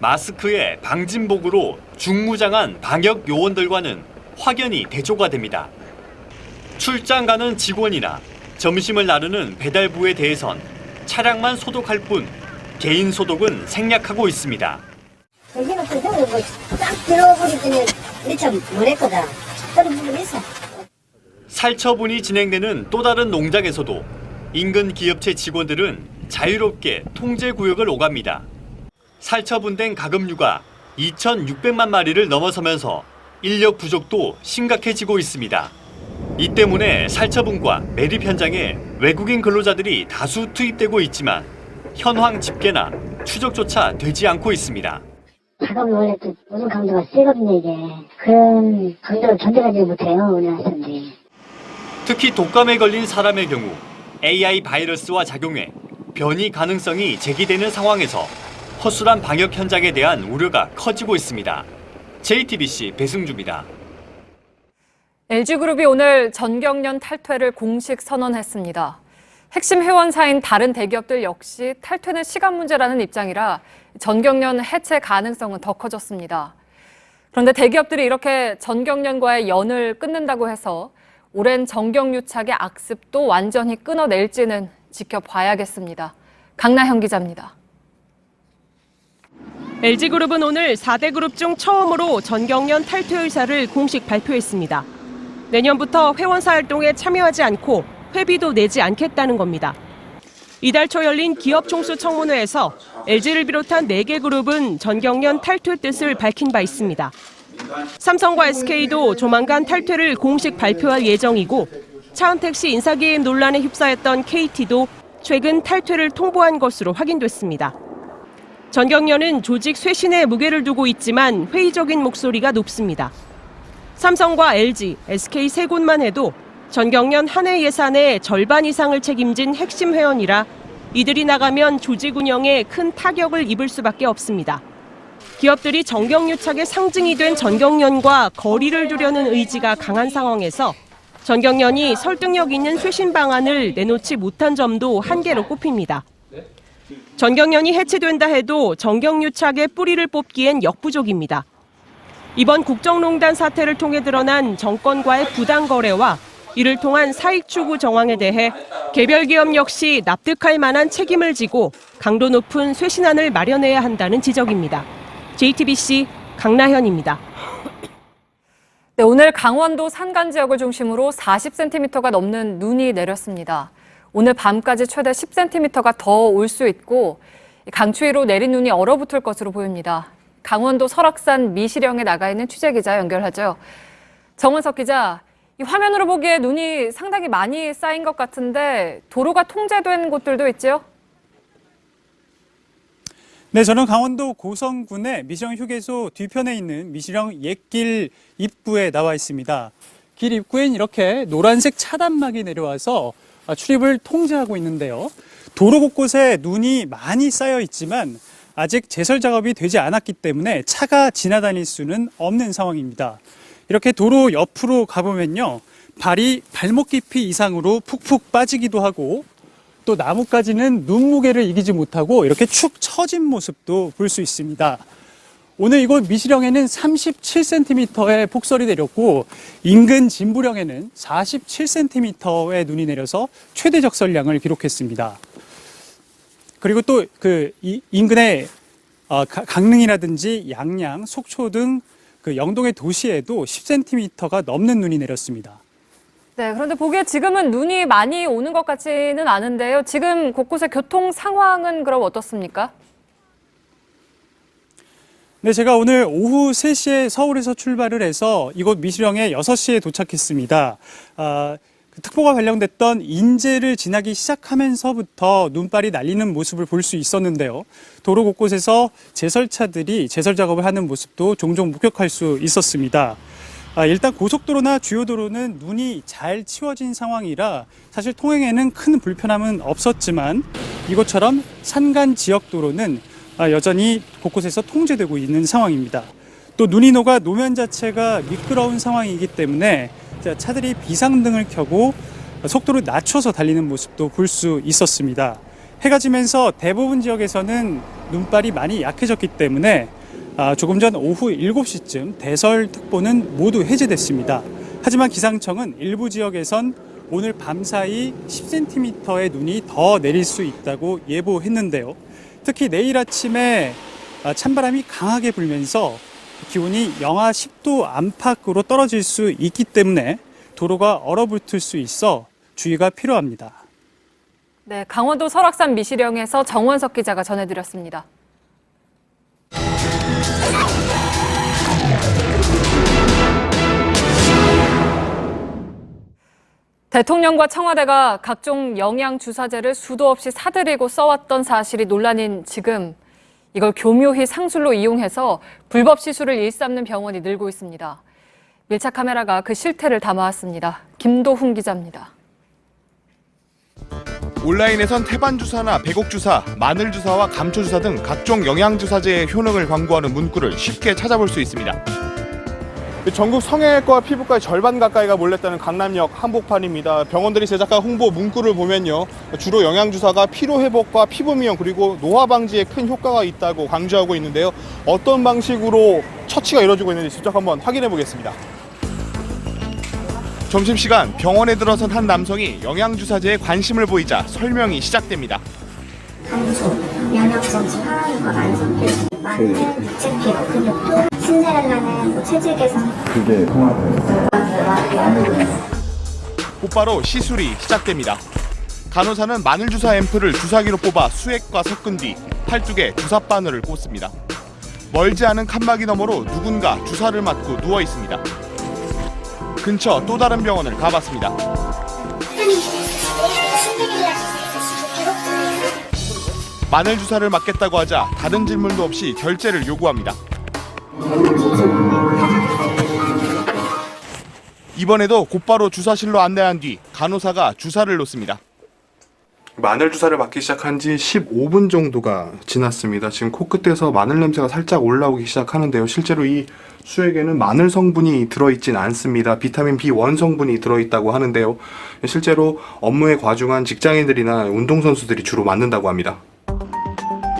마스크에 방진복으로 중무장한 방역 요원들과는 확연히 대조가 됩니다. 출장 가는 직원이나 점심을 나르는 배달부에 대해선 차량만 소독할 뿐 개인 소독은 생략하고 있습니다. 여기는 또 형이 딱 들어버리더니 미처 못했거든. 떨어지고 있어. 살처분이 진행되는 또 다른 농장에서도 인근 기업체 직원들은 자유롭게 통제구역을 오갑니다. 살처분된 가금류가 2,600만 마리를 넘어서면서 인력 부족도 심각해지고 있습니다. 이 때문에 살처분과 매립 현장에 외국인 근로자들이 다수 투입되고 있지만 현황 집계나 추적조차 되지 않고 있습니다. 작업이 원래 또 오존 강도가 세거든요, 이게. 그런 강도를 견뎌가지 못해요, 우리나라 사람들이. 특히 독감에 걸린 사람의 경우 AI 바이러스와 작용해 변이 가능성이 제기되는 상황에서 허술한 방역 현장에 대한 우려가 커지고 있습니다. JTBC 배승주입니다. LG그룹이 오늘 전경련 탈퇴를 공식 선언했습니다. 핵심 회원사인 다른 대기업들 역시 탈퇴는 시간 문제라는 입장이라 전경련 해체 가능성은 더 커졌습니다. 그런데 대기업들이 이렇게 전경련과의 연을 끊는다고 해서 오랜 정경유착의 악습도 완전히 끊어낼지는 지켜봐야겠습니다. 강나현 기자입니다. LG그룹은 오늘 4대 그룹 중 처음으로 전경련 탈퇴 의사를 공식 발표했습니다. 내년부터 회원사 활동에 참여하지 않고 회비도 내지 않겠다는 겁니다. 이달 초 열린 기업 총수 청문회에서 LG를 비롯한 4개 그룹은 전경련 탈퇴 뜻을 밝힌 바 있습니다. 삼성과 SK도 조만간 탈퇴를 공식 발표할 예정이고 차은택 씨 인사개입 논란에 휩싸였던 KT도 최근 탈퇴를 통보한 것으로 확인됐습니다. 전경련은 조직 쇄신에 무게를 두고 있지만 회의적인 목소리가 높습니다. 삼성과 LG, SK 세 곳만 해도 전경련 한 해 예산의 절반 이상을 책임진 핵심 회원이라 이들이 나가면 조직 운영에 큰 타격을 입을 수밖에 없습니다. 기업들이 정경유착의 상징이 된 전경련과 거리를 두려는 의지가 강한 상황에서 전경련이 설득력 있는 쇄신 방안을 내놓지 못한 점도 한계로 꼽힙니다. 전경련이 해체된다 해도 정경유착의 뿌리를 뽑기엔 역부족입니다. 이번 국정농단 사태를 통해 드러난 정권과의 부당 거래와 이를 통한 사익 추구 정황에 대해 개별 기업 역시 납득할 만한 책임을 지고 강도 높은 쇄신안을 마련해야 한다는 지적입니다. JTBC 강나현입니다. 네, 오늘 강원도 산간 지역을 중심으로 40cm가 넘는 눈이 내렸습니다. 오늘 밤까지 최대 10cm가 더 올 수 있고 강추위로 내린 눈이 얼어붙을 것으로 보입니다. 강원도 설악산 미시령에 나가 있는 취재기자 연결하죠. 정원석 기자, 이 화면으로 보기에 눈이 상당히 많이 쌓인 것 같은데 도로가 통제된 곳들도 있죠? 네, 저는 강원도 고성군의 미시령 휴게소 뒤편에 있는 미시령 옛길 입구에 나와 있습니다. 길 입구엔 이렇게 노란색 차단막이 내려와서 출입을 통제하고 있는데요. 도로 곳곳에 눈이 많이 쌓여 있지만 아직 제설 작업이 되지 않았기 때문에 차가 지나다닐 수는 없는 상황입니다. 이렇게 도로 옆으로 가보면요. 발이 발목 깊이 이상으로 푹푹 빠지기도 하고 또 나뭇가지는 눈무게를 이기지 못하고 이렇게 축 처진 모습도 볼 수 있습니다. 오늘 이곳 미시령에는 37cm의 폭설이 내렸고 인근 진부령에는 47cm의 눈이 내려서 최대 적설량을 기록했습니다. 그리고 또 인근의 강릉이라든지 양양, 속초 등 그 영동의 도시에도 10cm가 넘는 눈이 내렸습니다. 네, 그런데 보기에 지금은 눈이 많이 오는 것 같지는 않은데요. 지금 곳곳의 교통 상황은 그럼 어떻습니까? 네, 제가 오늘 오후 3시에 서울에서 출발을 해서 이곳 미시령에 6시에 도착했습니다. 특보가 발령됐던 인제를 지나기 시작하면서부터 눈발이 날리는 모습을 볼 수 있었는데요. 도로 곳곳에서 제설차들이 제설 작업을 하는 모습도 종종 목격할 수 있었습니다. 일단 고속도로나 주요 도로는 눈이 잘 치워진 상황이라 사실 통행에는 큰 불편함은 없었지만 이곳처럼 산간 지역 도로는 여전히 곳곳에서 통제되고 있는 상황입니다. 또 눈이 녹아 노면 자체가 미끄러운 상황이기 때문에 차들이 비상등을 켜고 속도를 낮춰서 달리는 모습도 볼 수 있었습니다. 해가 지면서 대부분 지역에서는 눈발이 많이 약해졌기 때문에 조금 전 오후 7시쯤 대설특보는 모두 해제됐습니다. 하지만 기상청은 일부 지역에선 오늘 밤사이 10cm의 눈이 더 내릴 수 있다고 예보했는데요. 특히 내일 아침에 찬바람이 강하게 불면서 기온이 영하 10도 안팎으로 떨어질 수 있기 때문에 도로가 얼어붙을 수 있어 주의가 필요합니다. 네, 강원도 설악산 미시령에서 정원석 기자가 전해드렸습니다. 대통령과 청와대가 각종 영양주사제를 수도 없이 사들이고 써왔던 사실이 논란인 지금 이걸 교묘히 상술로 이용해서 불법 시술을 일삼는 병원이 늘고 있습니다. 밀착 카메라가 그 실태를 담아왔습니다. 김도훈 기자입니다. 온라인에선 태반주사나 배곡주사, 마늘주사와 감초주사 등 각종 영양주사제의 효능을 광고하는 문구를 쉽게 찾아볼 수 있습니다. 전국 성형외과 피부과의 절반 가까이가 몰렸다는 강남역 한복판입니다. 병원들이 제작한 홍보 문구를 보면요, 주로 영양주사가 피로회복과 피부미용 그리고 노화 방지에 큰 효과가 있다고 강조하고 있는데요. 어떤 방식으로 처치가 이루어지고 있는지 직접 한번 확인해 보겠습니다. 점심시간 병원에 들어선 한 남성이 영양주사제에 관심을 보이자 설명이 시작됩니다. 감초, 면역정지, 항암과 만성피로, 마늘, 부채피로, 근육도, 신세렐라는 체질 개선. 그게 통합돼요. 곧바로 시술이 시작됩니다. 간호사는 마늘주사 앰플을 주사기로 뽑아 수액과 섞은 뒤 팔뚝에 주사 바늘을 꽂습니다. 멀지 않은 칸막이 너머로 누군가 주사를 맞고 누워 있습니다. 근처 또 다른 병원을 가봤습니다. 마늘 주사를 맞겠다고 하자 다른 질문도 없이 결제를 요구합니다. 이번에도 곧바로 주사실로 안내한 뒤 간호사가 주사를 놓습니다. 마늘 주사를 맞기 시작한 지 15분 정도가 지났습니다. 지금 코끝에서 마늘 냄새가 살짝 올라오기 시작하는데요. 실제로 이 수액에는 마늘 성분이 들어있진 않습니다. 비타민 B1 성분이 들어있다고 하는데요. 실제로 업무에 과중한 직장인들이나 운동선수들이 주로 맞는다고 합니다.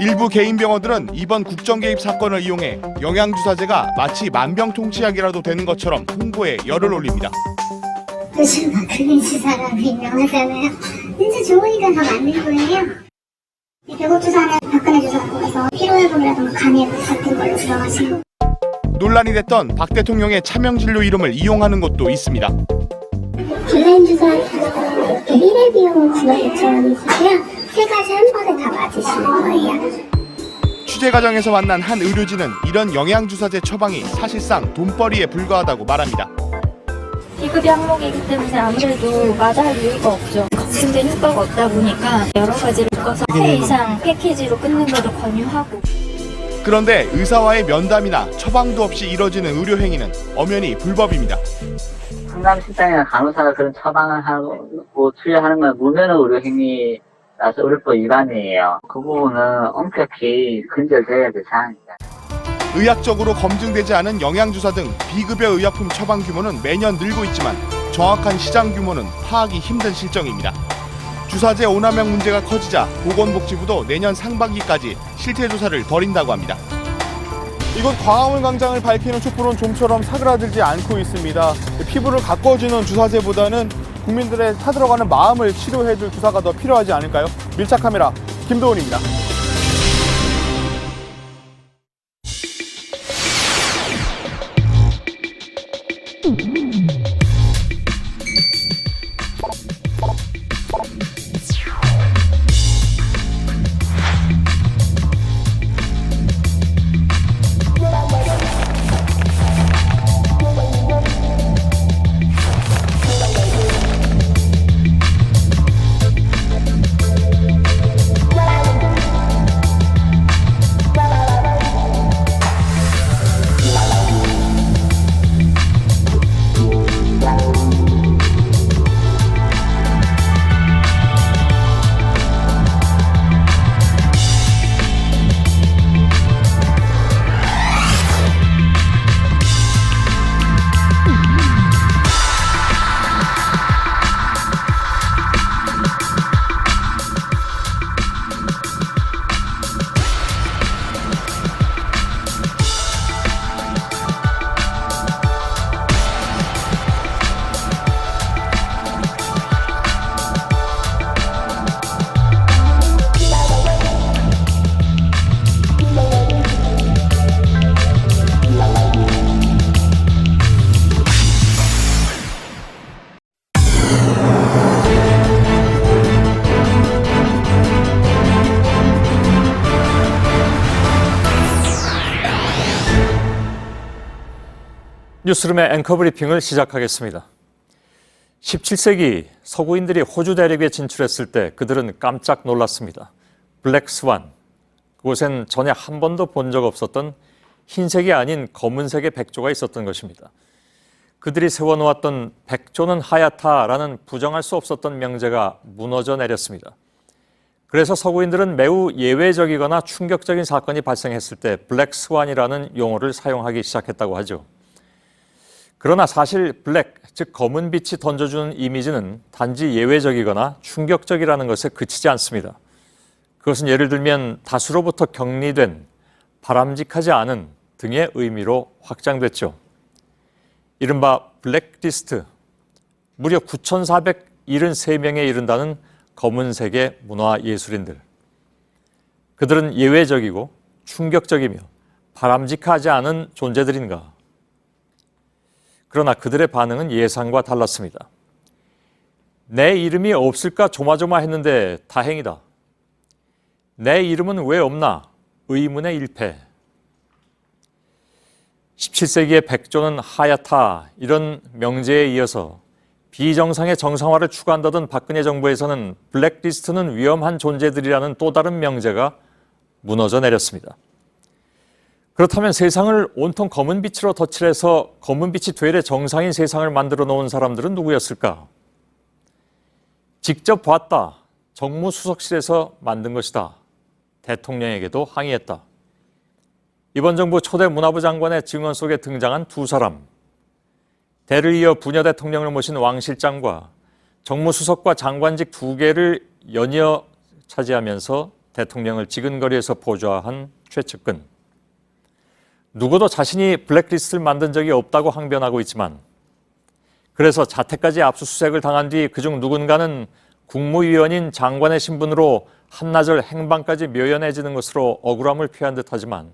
일부 개인 병원들은 이번 국정 개입 사건을 이용해 영양주사제가 마치 만병통치약이라도 되는 것처럼 홍보에 열을 올립니다. 요즘 박근혜 지사라고 유명하잖아요. 진짜 좋으니까 더 만든 거예요. 이 배고투사는 박근혜 주사라서 피로회복이라든가 간이회복 같은 걸로 들어가시고. 논란이 됐던 박 대통령의 차명진료 이름을 이용하는 곳도 있습니다. 온라인 주사 1회 비용은 95,000원이시고요. 3가지 한 번에 다 맞으시는 거예요. 취재 과정에서 만난 한 의료진은 이런 영양주사제 처방이 사실상 돈벌이에 불과하다고 말합니다. 비급여 항목이기 때문에 아무래도 맞아할 이유가 없죠. 검증된 효과가 없다 보니까 여러 가지를 묶어서 회 이상 패키지로 끊는 것도 권유하고. 그런데 의사와의 면담이나 처방도 없이 이뤄지는 의료 행위는 엄연히 불법입니다. 상담실장이나 간호사가 그런 처방을 하고 투여하는 건 무면허 의료 행위라서 의료법 위반이에요. 그 부분은 엄격히 근절돼야 될 사항입니다. 의학적으로 검증되지 않은 영양주사 등 비급여 의약품 처방 규모는 매년 늘고 있지만 정확한 시장 규모는 파악이 힘든 실정입니다. 주사제 오남용 문제가 커지자 보건복지부도 내년 상반기까지 실태조사를 벌인다고 합니다. 이곳 광화문 광장을 밝히는 촛불은 좀처럼 사그라들지 않고 있습니다. 피부를 가꿔주는 주사제보다는 국민들의 타들어가는 마음을 치료해줄 주사가 더 필요하지 않을까요? 밀착 카메라 김도훈입니다. 뉴스룸의 앵커 브리핑을 시작하겠습니다. 17세기 서구인들이 호주 대륙에 진출했을 때 그들은 깜짝 놀랐습니다. 블랙 스완, 그곳엔 전에 한 번도 본 적 없었던 흰색이 아닌 검은색의 백조가 있었던 것입니다. 그들이 세워놓았던 백조는 하얗다라는 부정할 수 없었던 명제가 무너져 내렸습니다. 그래서 서구인들은 매우 예외적이거나 충격적인 사건이 발생했을 때 블랙스완이라는 용어를 사용하기 시작했다고 하죠. 그러나 사실 블랙, 즉 검은 빛이 던져주는 이미지는 단지 예외적이거나 충격적이라는 것에 그치지 않습니다. 그것은 예를 들면 다수로부터 격리된, 바람직하지 않은 등의 의미로 확장됐죠. 이른바 블랙리스트, 무려 9,473명에 이른다는 검은색의 문화예술인들. 그들은 예외적이고 충격적이며 바람직하지 않은 존재들인가? 그러나 그들의 반응은 예상과 달랐습니다. 내 이름이 없을까 조마조마했는데 다행이다. 내 이름은 왜 없나? 의문의 일패. 17세기의 백조는 하얗다 이런 명제에 이어서 비정상의 정상화를 추구한다던 박근혜 정부에서는 블랙리스트는 위험한 존재들이라는 또 다른 명제가 무너져 내렸습니다. 그렇다면 세상을 온통 검은 빛으로 덧칠해서 검은 빛이 되레 정상인 세상을 만들어 놓은 사람들은 누구였을까? 직접 봤다. 정무수석실에서 만든 것이다. 대통령에게도 항의했다. 이번 정부 초대 문화부 장관의 증언 속에 등장한 두 사람. 대를 이어 부녀 대통령을 모신 왕 실장과 정무수석과 장관직 두 개를 연이어 차지하면서 대통령을 지근거리에서 보좌한 최측근. 누구도 자신이 블랙리스트를 만든 적이 없다고 항변하고 있지만 그래서 자택까지 압수수색을 당한 뒤 그중 누군가는 국무위원인 장관의 신분으로 한나절 행방까지 묘연해지는 것으로 억울함을 표한 듯하지만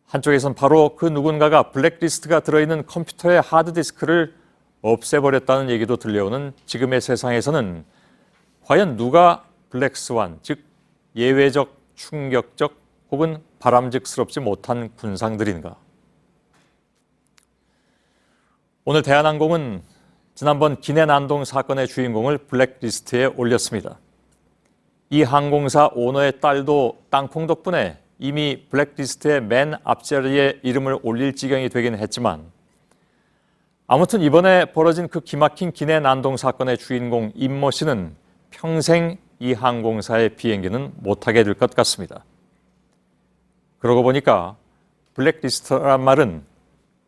한쪽에선 바로 그 누군가가 블랙리스트가 들어있는 컴퓨터의 하드디스크를 없애버렸다는 얘기도 들려오는 지금의 세상에서는 과연 누가 블랙스완, 즉 예외적, 충격적 혹은 바람직스럽지 못한 군상들인가? 오늘 대한항공은 지난번 기내난동 사건의 주인공을 블랙리스트에 올렸습니다. 이 항공사 오너의 딸도 땅콩 덕분에 이미 블랙리스트의 맨 앞자리에 이름을 올릴 지경이 되긴 했지만 아무튼 이번에 벌어진 그 기막힌 기내난동 사건의 주인공 임모 씨는 평생 이 항공사의 비행기는 못하게 될 것 같습니다. 그러고 보니까 블랙리스트란 말은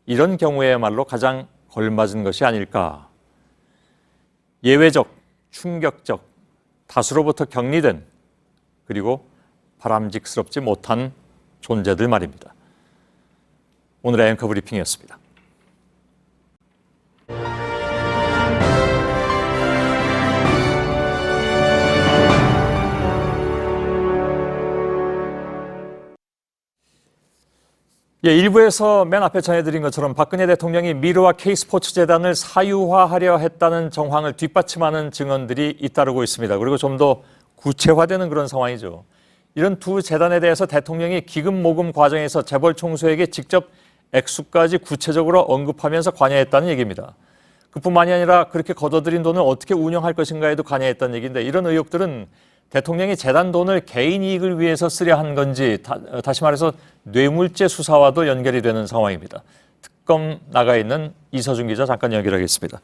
이런 경우에야말로 가장 걸맞은 것이 아닐까. 예외적, 충격적, 다수로부터 격리된 그리고 바람직스럽지 못한 존재들 말입니다. 오늘의 앵커 브리핑이었습니다. 일부에서 맨 앞에 전해드린 것처럼 박근혜 대통령이 미르와 K스포츠재단을 사유화하려 했다는 정황을 뒷받침하는 증언들이 잇따르고 있습니다. 그리고 좀 더 구체화되는 그런 상황이죠. 이런 두 재단에 대해서 대통령이 기금 모금 과정에서 재벌 총수에게 직접 액수까지 구체적으로 언급하면서 관여했다는 얘기입니다. 그뿐만이 아니라 그렇게 걷어들인 돈을 어떻게 운영할 것인가에도 관여했다는 얘기인데 이런 의혹들은 대통령이 재단 돈을 개인 이익을 위해서 쓰려 한 건지 다시 말해서 뇌물죄 수사와도 연결이 되는 상황입니다. 특검 나가 있는 이서준 기자 잠깐 연결하겠습니다.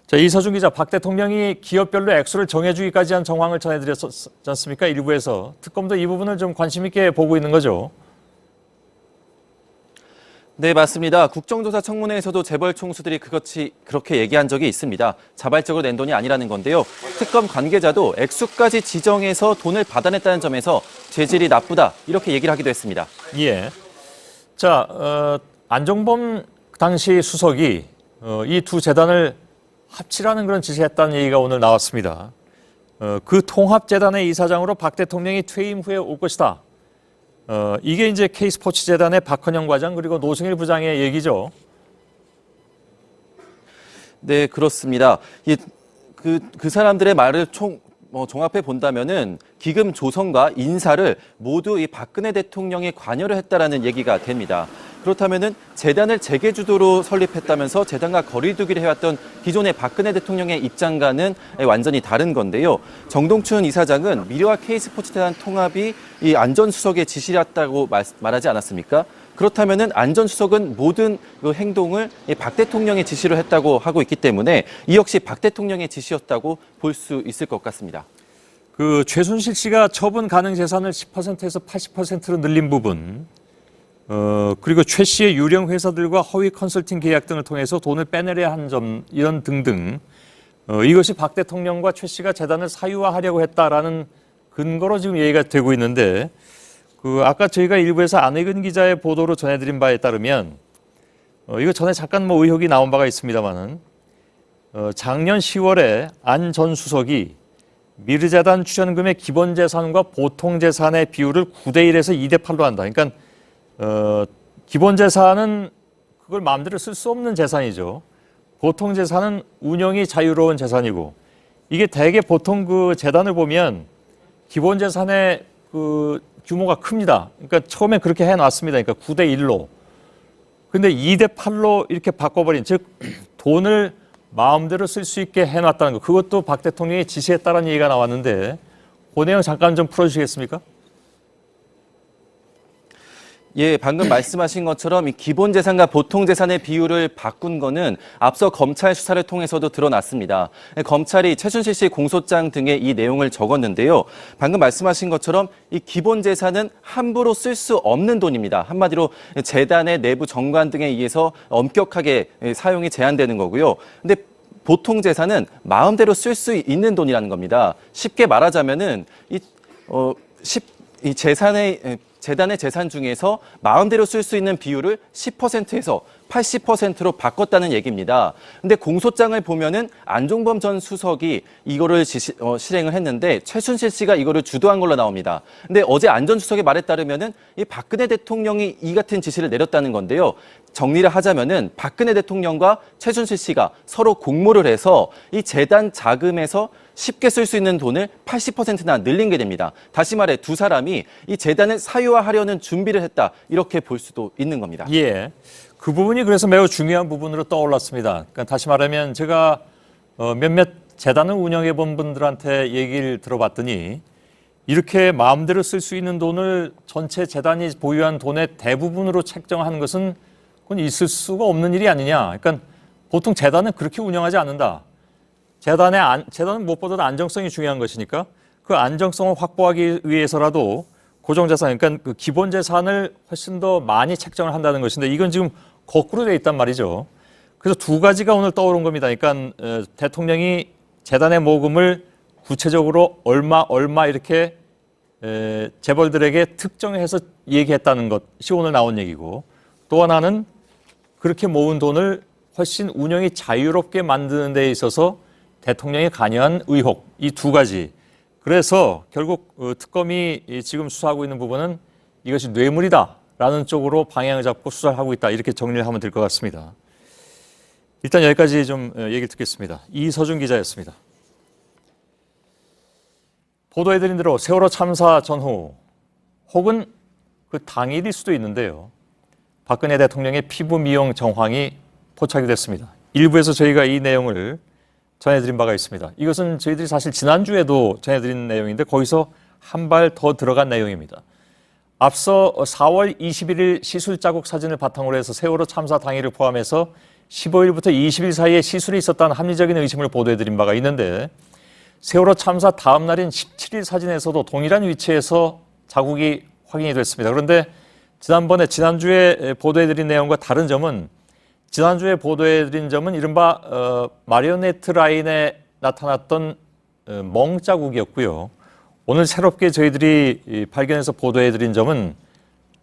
자, 이서준 기자, 박 대통령이 기업별로 액수를 정해주기까지 한 정황을 전해드렸지 않습니까? 일부에서. 특검도 이 부분을 좀 관심 있게 보고 있는 거죠. 네, 맞습니다. 국정조사 청문회에서도 재벌 총수들이 그렇게 얘기한 적이 있습니다. 자발적으로 낸 돈이 아니라는 건데요. 특검 관계자도 액수까지 지정해서 돈을 받아냈다는 점에서 재질이 나쁘다 이렇게 얘기를 하기도 했습니다. 예. 자, 안종범 당시 수석이 이 두 재단을 합치라는 그런 지시했다는 얘기가 오늘 나왔습니다. 그 통합재단의 이사장으로 박 대통령이 퇴임 후에 올 것이다. 이게 이제 K스포츠재단의 박헌영 과장 그리고 노승일 부장의 얘기죠. 네, 그렇습니다. 그 사람들의 말을 종합해 본다면은 기금 조성과 인사를 모두 이 박근혜 대통령이 관여를 했다라는 얘기가 됩니다. 그렇다면은 재단을 재계주도로 설립했다면서 재단과 거리두기를 해왔던 기존의 박근혜 대통령의 입장과는 완전히 다른 건데요. 정동춘 이사장은 미래와 K스포츠재단 통합이 이 안전수석의 지시였다고 말하지 않았습니까? 그렇다면은 안전수석은 모든 그 행동을 박 대통령의 지시로 했다고 하고 있기 때문에 이 역시 박 대통령의 지시였다고 볼 수 있을 것 같습니다. 그 최순실 씨가 처분 가능 재산을 10%에서 80%로 늘린 부분, 그리고 최 씨의 유령 회사들과 허위 컨설팅 계약 등을 통해서 돈을 빼내려 한 점, 이런 등등, 이것이 박 대통령과 최 씨가 재단을 사유화하려고 했다라는 근거로 지금 얘기가 되고 있는데, 아까 저희가 일부에서 안혜근 기자의 보도로 전해드린 바에 따르면, 이거 전에 잠깐 의혹이 나온 바가 있습니다만은, 작년 10월에 안 전 수석이 미르재단 출연금의 기본 재산과 보통 재산의 비율을 9대1에서 2대8로 한다. 그러니까 기본 재산은 그걸 마음대로 쓸 수 없는 재산이죠. 보통 재산은 운영이 자유로운 재산이고, 이게 대개 보통 그 재단을 보면 기본 재산의 그 규모가 큽니다. 그러니까 처음에 그렇게 해놨습니다. 그러니까 9대1로. 근데 2대8로 이렇게 바꿔버린, 즉 돈을 마음대로 쓸 수 있게 해놨다는 거. 그것도 박 대통령이 지시했다는 얘기가 나왔는데 그 내용 잠깐 좀 풀어주시겠습니까? 예, 방금 말씀하신 것처럼 이 기본 재산과 보통 재산의 비율을 바꾼 거는 앞서 검찰 수사를 통해서도 드러났습니다. 검찰이 최순실 씨 공소장 등에 이 내용을 적었는데요. 방금 말씀하신 것처럼 이 기본 재산은 함부로 쓸 수 없는 돈입니다. 한마디로 재단의 내부 정관 등에 의해서 엄격하게 사용이 제한되는 거고요. 근데 보통 재산은 마음대로 쓸 수 있는 돈이라는 겁니다. 쉽게 말하자면은 이 재단의 재산 중에서 마음대로 쓸 수 있는 비율을 10%에서 80%로 바꿨다는 얘기입니다. 근데 공소장을 보면은 안종범 전 수석이 이거를 실행을 했는데 최순실 씨가 이거를 주도한 걸로 나옵니다. 근데 어제 안 전 수석의 말에 따르면은 이 박근혜 대통령이 이 같은 지시를 내렸다는 건데요. 정리를 하자면은 박근혜 대통령과 최순실 씨가 서로 공모를 해서 이 재단 자금에서 쉽게 쓸 수 있는 돈을 80%나 늘린 게 됩니다. 다시 말해 두 사람이 이 재단을 사유화하려는 준비를 했다. 이렇게 볼 수도 있는 겁니다. 예, 그 부분이 그래서 매우 중요한 부분으로 떠올랐습니다. 그러니까 다시 말하면 제가 몇몇 재단을 운영해 본 분들한테 얘기를 들어봤더니 이렇게 마음대로 쓸 수 있는 돈을 전체 재단이 보유한 돈의 대부분으로 책정한 것은 그건 있을 수가 없는 일이 아니냐. 그러니까 보통 재단은 그렇게 운영하지 않는다. 재단은 무엇보다도 안정성이 중요한 것이니까 그 안정성을 확보하기 위해서라도 고정자산, 그러니까 그 기본 재산을 훨씬 더 많이 책정을 한다는 것인데 이건 지금 거꾸로 되어 있단 말이죠. 그래서 두 가지가 오늘 떠오른 겁니다. 그러니까 대통령이 재단의 모금을 구체적으로 얼마 이렇게 재벌들에게 특정해서 얘기했다는 것이 오늘 나온 얘기고, 또 하나는 그렇게 모은 돈을 훨씬 운영이 자유롭게 만드는 데 있어서 대통령이 관여한 의혹, 이 두 가지. 그래서 결국 특검이 지금 수사하고 있는 부분은 이것이 뇌물이다라는 쪽으로 방향을 잡고 수사를 하고 있다. 이렇게 정리를 하면 될 것 같습니다. 일단 여기까지 좀 얘기를 듣겠습니다. 이서준 기자였습니다. 보도해드린 대로 세월호 참사 전후 혹은 그 당일일 수도 있는데요. 박근혜 대통령의 피부 미용 정황이 포착이 됐습니다. 일부에서 저희가 이 내용을 전해드린 바가 있습니다. 이것은 저희들이 사실 지난주에도 전해드린 내용인데 거기서 한 발 더 들어간 내용입니다. 앞서 4월 21일 시술 자국 사진을 바탕으로 해서 세월호 참사 당일을 포함해서 15일부터 20일 사이에 시술이 있었다는 합리적인 의심을 보도해드린 바가 있는데, 세월호 참사 다음 날인 17일 사진에서도 동일한 위치에서 자국이 확인이 됐습니다. 그런데 지난주에 보도해드린 내용과 다른 점은, 지난주에 보도해드린 점은 이른바 마리오네트 라인에 나타났던 멍자국이었고요. 오늘 새롭게 저희들이 발견해서 보도해드린 점은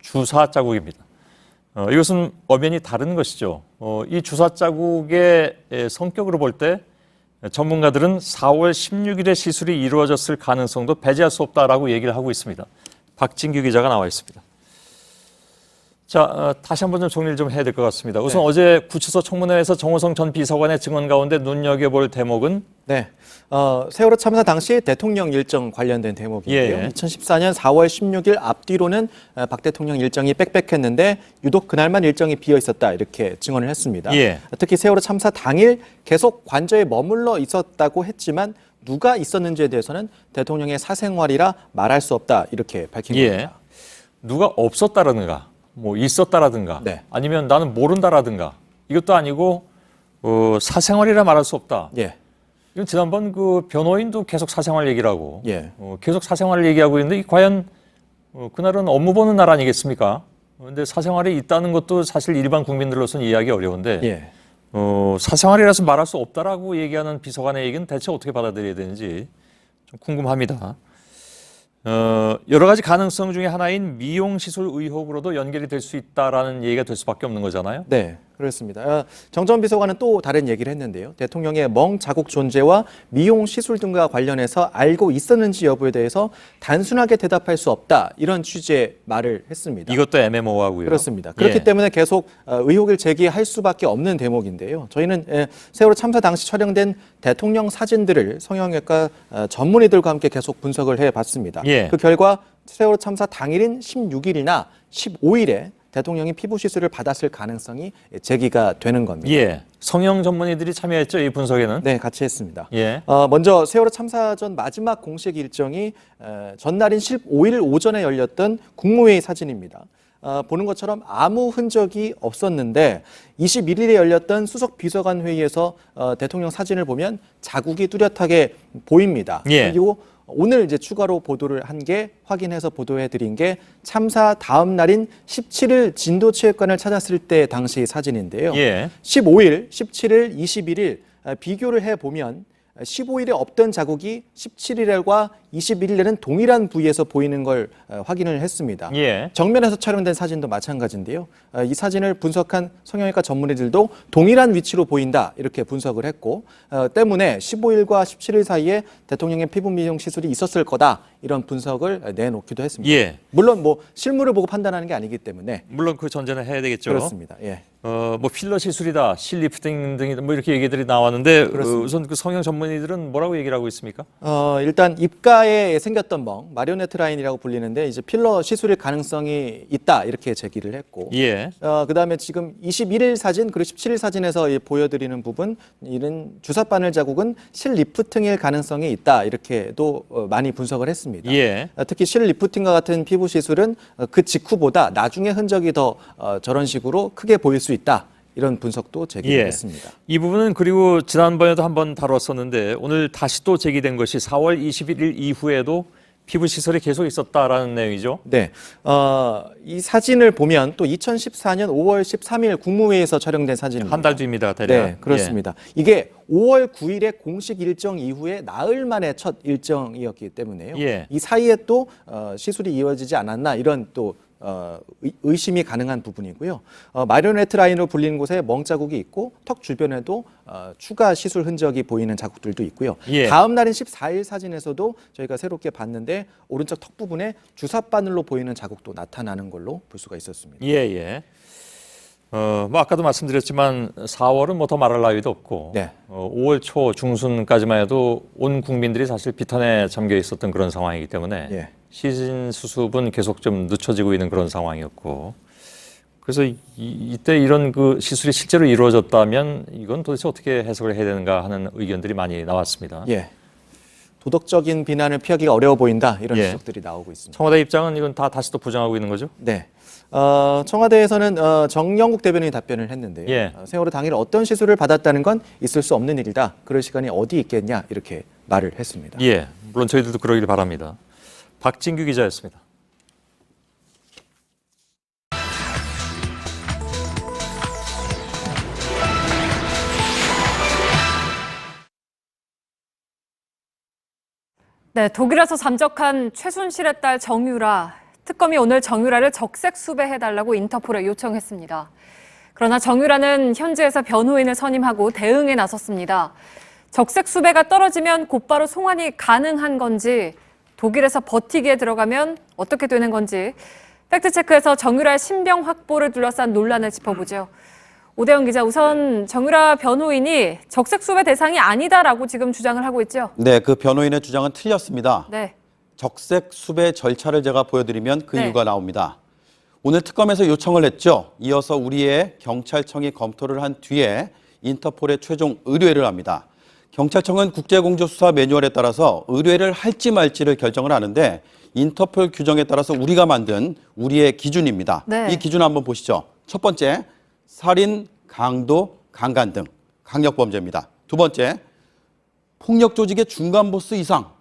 주사 자국입니다. 이것은 엄연히 다른 것이죠. 이 주사 자국의 성격으로 볼 때 전문가들은 4월 16일에 시술이 이루어졌을 가능성도 배제할 수 없다라고 얘기를 하고 있습니다. 박진규 기자가 나와 있습니다. 자, 다시 한번 좀 정리를 좀 해야 될 것 같습니다. 우선 어제 구치소 청문회에서 정호성 전 비서관의 증언 가운데 눈여겨볼 대목은 네. 세월호 참사 당시 대통령 일정 관련된 대목인데요. 2014년 4월 16일 앞뒤로는 박 대통령 일정이 빽빽했는데 유독 그날만 일정이 비어 있었다 이렇게 증언을 했습니다. 특히 세월호 참사 당일 계속 관저에 머물러 있었다고 했지만 누가 있었는지에 대해서는 대통령의 사생활이라 말할 수 없다 이렇게 밝힌 겁니다. 누가 없었다라든가 뭐 있었다라든가 아니면 나는 모른다라든가 이것도 아니고 사생활이라 말할 수 없다. 이건 지난번 그 변호인도 계속 사생활 얘기를 하고 계속 사생활을 얘기하고 있는데 과연 그날은 업무 보는 날 아니겠습니까? 그런데 사생활이 있다는 것도 사실 일반 국민들로서는 이해하기 어려운데 사생활이라서 말할 수 없다라고 얘기하는 비서관의 얘기는 대체 어떻게 받아들여야 되는지 좀 궁금합니다. 여러 가지 가능성 중에 하나인 미용시술 의혹으로도 연결이 될 수 있다라는 얘기가 될 수밖에 없는 거잖아요. 네, 그렇습니다. 정 전 비서관은 또 다른 얘기를 했는데요. 대통령의 멍 자국 존재와 미용시술 등과 관련해서 알고 있었는지 여부에 대해서 단순하게 대답할 수 없다. 이런 취지의 말을 했습니다. 이것도 애매모호하고요. 그렇습니다. 그렇기 때문에 계속 의혹을 제기할 수밖에 없는 대목인데요. 저희는 세월호 참사 당시 촬영된 대통령 사진들을 성형외과 전문의들과 함께 계속 분석을 해봤습니다. 그 결과 세월호 참사 당일인 16일이나 15일에 대통령이 피부 시술을 받았을 가능성이 제기가 되는 겁니다. 성형 전문의들이 참여했죠, 이 분석에는? 네, 같이 했습니다. 먼저 세월호 참사 전 마지막 공식 일정이 전날인 15일 오전에 열렸던 국무회의 사진입니다. 보는 것처럼 아무 흔적이 없었는데 21일에 열렸던 수석 비서관 회의에서 대통령 사진을 보면 자국이 뚜렷하게 보입니다. 그리고 오늘 이제 추가로 보도를 한 게 확인해서 보도해 드린 게 참사 다음 날인 17일 진도체육관을 찾았을 때 당시 사진인데요. 15일, 17일, 21일 비교를 해 보면 15일에 없던 자국이 17일과 21일에는 동일한 부위에서 보이는 걸 확인을 했습니다. 정면에서 촬영된 사진도 마찬가지인데요. 이 사진을 분석한 성형외과 전문의들도 동일한 위치로 보인다 이렇게 분석을 했고 때문에 15일과 17일 사이에 대통령의 피부 미용 시술이 있었을 거다 이런 분석을 내놓기도 했습니다. 물론 뭐 실물을 보고 판단하는 게 아니기 때문에 물론 그 전제는 해야 되겠죠. 그렇습니다. 뭐 필러 시술이다, 실리프팅 등이다 뭐 이렇게 얘기들이 나왔는데 우선 그 성형 전문의들은 뭐라고 얘기를 하고 있습니까? 일단 입가에 생겼던 멍, 마리오네트 라인이라고 불리는데 이제 필러 시술일 가능성이 있다 이렇게 제기를 했고, 그다음에 지금 21일 사진 그리고 17일 사진에서 보여드리는 부분, 이런 주사 바늘 자국은 실리프팅일 가능성이 있다 이렇게도 많이 분석을 했습니다. 특히 실리프팅과 같은 피부 시술은 그 직후보다 나중에 흔적이 더 저런 식으로 크게 보일 수 있다. 이런 분석도 제기했습니다. 이 부분은 그리고 지난번에도 한번 다뤘었는데 오늘 다시 또 제기된 것이 4월 21일 이후에도 피부 시설이 계속 있었다라는 내용이죠. 네, 이 사진을 보면 또 2014년 5월 13일 국무회의에서 촬영된 사진입니다. 한 달 뒤입니다, 대략. 네, 그렇습니다. 이게 5월 9일의 공식 일정 이후에 나흘 만에 첫 일정이었기 때문에요. 이 사이에 또 시술이 이루어지지 않았나 이런 또 의심이 가능한 부분이고요. 마리오네트 라인으로 불리는 곳에 멍 자국이 있고 턱 주변에도 추가 시술 흔적이 보이는 자국들도 있고요. 다음 날인 14일 사진에서도 저희가 새롭게 봤는데 오른쪽 턱 부분에 주사 바늘로 보이는 자국도 나타나는 걸로 볼 수가 있었습니다. 뭐 아까도 말씀드렸지만 4월은 뭐 더 말할 나위도 없고 5월 초 중순까지만 해도 온 국민들이 사실 비탄에 잠겨 있었던 그런 상황이기 때문에 시신 수습은 계속 좀 늦춰지고 있는 그런 상황이었고, 그래서 이때 이런 그 시술이 실제로 이루어졌다면 이건 도대체 어떻게 해석을 해야 되는가 하는 의견들이 많이 나왔습니다. 도덕적인 비난을 피하기가 어려워 보인다 이런 지적들이 나오고 있습니다. 청와대 입장은 이건 다 다시 또 부정하고 있는 거죠? 네. 청와대에서는 정영국 대변인이 답변을 했는데요. 세월호 당일 어떤 시술을 받았다는 건 있을 수 없는 일이다. 그럴 시간이 어디 있겠냐 이렇게 말을 했습니다. 물론 저희들도 그러길 바랍니다. 박진규 기자였습니다. 네, 독일에서 잠적한 최순실의 딸 정유라. 특검이 오늘 정유라를 적색 수배해달라고 인터폴에 요청했습니다. 그러나 정유라는 현지에서 변호인을 선임하고 대응에 나섰습니다. 적색 수배가 떨어지면 곧바로 송환이 가능한 건지, 독일에서 버티기에 들어가면 어떻게 되는 건지 팩트체크에서 정유라의 신병 확보를 둘러싼 논란을 짚어보죠. 오대영 기자, 우선 정유라 변호인이 적색수배 대상이 아니다라고 지금 주장을 하고 있죠. 네, 그 변호인의 주장은 틀렸습니다. 네. 적색수배 절차를 제가 보여드리면 그 네. 이유가 나옵니다. 오늘 특검에서 요청을 했죠. 이어서 우리의 경찰청이 검토를 한 뒤에 인터폴에 최종 의뢰를 합니다. 경찰청은 국제공조수사 매뉴얼에 따라서 의뢰를 할지 말지를 결정을 하는데 인터폴 규정에 따라서 우리가 만든 우리의 기준입니다. 네. 이 기준 한번 보시죠. 첫 번째, 살인, 강도, 강간 등 강력범죄입니다. 두 번째, 폭력 조직의 중간 보스 이상.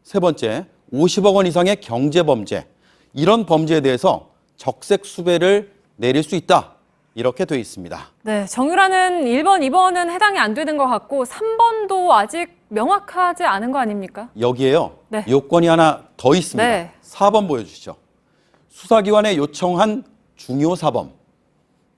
세 번째, 50억 원 이상의 경제범죄. 이런 범죄에 대해서 적색수배를 내릴 수 있다. 이렇게 되어 있습니다. 네, 정유라는 1번, 2번은 해당이 안 되는 것 같고 3번도 아직 명확하지 않은 거 아닙니까? 여기에요. 네. 요건이 하나 더 있습니다. 네. 4번 보여주시죠. 수사기관에 요청한 중요 사범.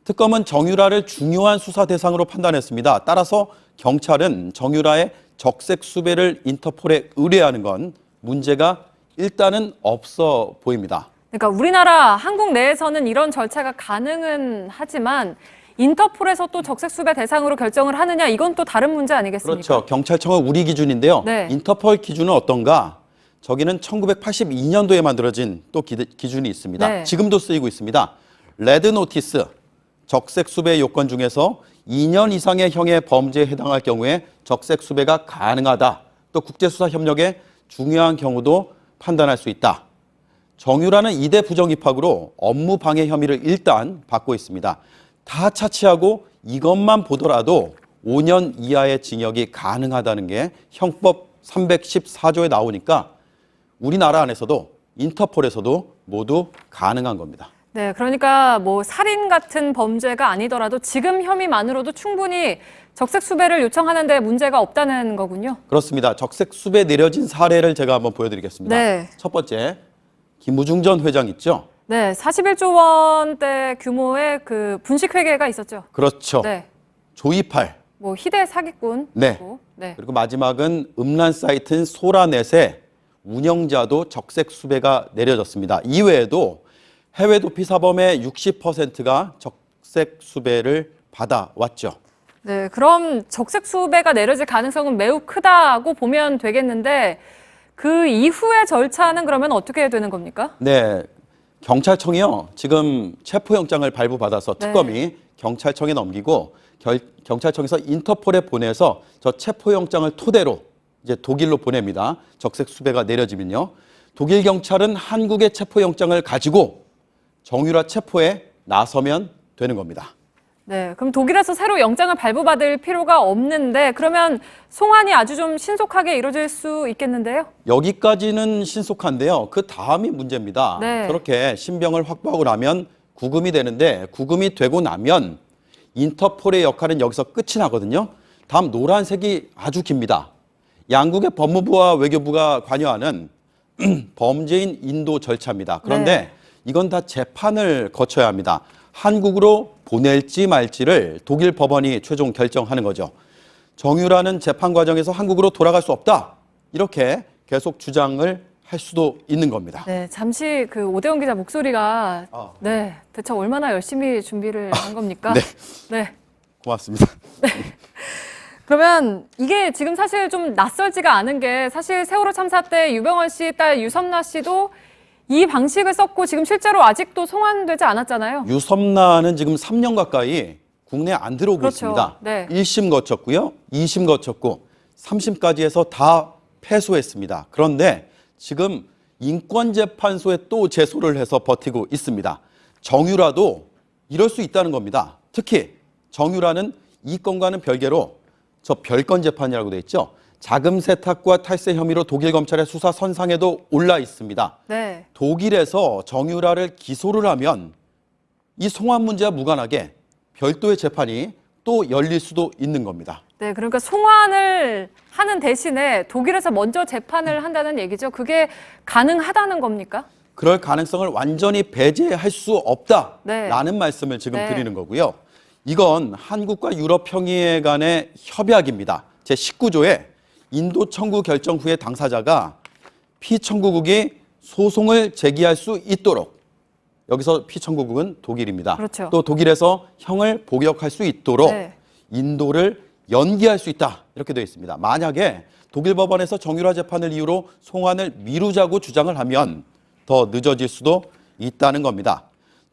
특검은 정유라를 중요한 수사 대상으로 판단했습니다. 따라서 경찰은 정유라의 적색수배를 인터폴에 의뢰하는 건 문제가 일단은 없어 보입니다. 그러니까 우리나라 한국 내에서는 이런 절차가 가능은 하지만 인터폴에서 또 적색수배 대상으로 결정을 하느냐 이건 또 다른 문제 아니겠습니까? 그렇죠. 경찰청은 우리 기준인데요. 네. 인터폴 기준은 어떤가? 저기는 1982년도에 만들어진 또 기준이 있습니다. 네. 지금도 쓰이고 있습니다. 레드 노티스, 적색수배 요건 중에서 2년 이상의 형의 범죄에 해당할 경우에 적색수배가 가능하다. 또 국제수사협력의 중요한 경우도 판단할 수 있다. 정유라는 2대 부정입학으로 업무 방해 혐의를 일단 받고 있습니다. 다 차치하고 이것만 보더라도 5년 이하의 징역이 가능하다는 게 형법 314조에 나오니까 우리나라 안에서도 인터폴에서도 모두 가능한 겁니다. 네, 그러니까 뭐 살인 같은 범죄가 아니더라도 지금 혐의만으로도 충분히 적색수배를 요청하는데 문제가 없다는 거군요. 그렇습니다. 적색수배 내려진 사례를 제가 한번 보여드리겠습니다. 네. 첫 번째, 김우중 전 회장 있죠? 네, 41조 원대 규모의 그 분식회계가 있었죠. 그렇죠. 네, 조이팔. 뭐 희대 사기꾼. 네. 네. 그리고 마지막은 음란 사이트인 소라넷의 운영자도 적색수배가 내려졌습니다. 이외에도 해외 도피 사범의 60%가 적색수배를 받아왔죠. 네, 그럼 적색수배가 내려질 가능성은 매우 크다고 보면 되겠는데 그 이후의 절차는 그러면 어떻게 되는 겁니까? 네, 경찰청이요. 지금 체포영장을 발부받아서 네. 특검이 경찰청에 넘기고 경찰청에서 인터폴에 보내서 저 체포영장을 토대로 이제 독일로 보냅니다. 적색수배가 내려지면요. 독일 경찰은 한국의 체포영장을 가지고 정유라 체포에 나서면 되는 겁니다. 네, 그럼 독일에서 새로 영장을 발부받을 필요가 없는데 그러면 송환이 아주 좀 신속하게 이루어질 수 있겠는데요? 여기까지는 신속한데요. 그 다음이 문제입니다. 네. 저렇게 신병을 확보하고 나면 구금이 되는데 구금이 되고 나면 인터폴의 역할은 여기서 끝이 나거든요. 다음 노란색이 아주 깁니다. 양국의 법무부와 외교부가 관여하는 범죄인 인도 절차입니다. 그런데 네. 이건 다 재판을 거쳐야 합니다. 한국으로 보낼지 말지를 독일 법원이 최종 결정하는 거죠. 정유라는 재판 과정에서 한국으로 돌아갈 수 없다. 이렇게 계속 주장을 할 수도 있는 겁니다. 네, 잠시 그 오대영 기자 목소리가 네, 대체 얼마나 열심히 준비를 한 겁니까? 네. 네. 고맙습니다. 그러면 이게 지금 사실 좀 낯설지가 않은 게 사실 세월호 참사 때 유병헌 씨 딸 유섬나 씨도 이 방식을 썼고 지금 실제로 아직도 송환되지 않았잖아요. 유섬나는 지금 3년 가까이 국내에 안 들어오고 그렇죠. 있습니다. 네. 1심 거쳤고요. 2심 거쳤고 3심까지 해서 다 패소했습니다. 그런데 지금 인권재판소에 또 제소를 해서 버티고 있습니다. 정유라도 이럴 수 있다는 겁니다. 특히 정유라는 이 건과는 별개로 저 별건 재판이라고 돼 있죠. 자금 세탁과 탈세 혐의로 독일 검찰의 수사 선상에도 올라 있습니다. 네. 독일에서 정유라를 기소를 하면 이 송환 문제와 무관하게 별도의 재판이 또 열릴 수도 있는 겁니다. 네, 그러니까 송환을 하는 대신에 독일에서 먼저 재판을 한다는 얘기죠. 그게 가능하다는 겁니까? 그럴 가능성을 완전히 배제할 수 없다라는 네. 말씀을 지금 네. 드리는 거고요. 이건 한국과 유럽 평의회 간의 협약입니다. 제19조에 인도 청구 결정 후에 당사자가 피청구국이 소송을 제기할 수 있도록 여기서 피청구국은 독일입니다. 그렇죠. 또 독일에서 형을 복역할 수 있도록 네. 인도를 연기할 수 있다. 이렇게 되어 있습니다. 만약에 독일 법원에서 정유라 재판을 이유로 송환을 미루자고 주장을 하면 더 늦어질 수도 있다는 겁니다.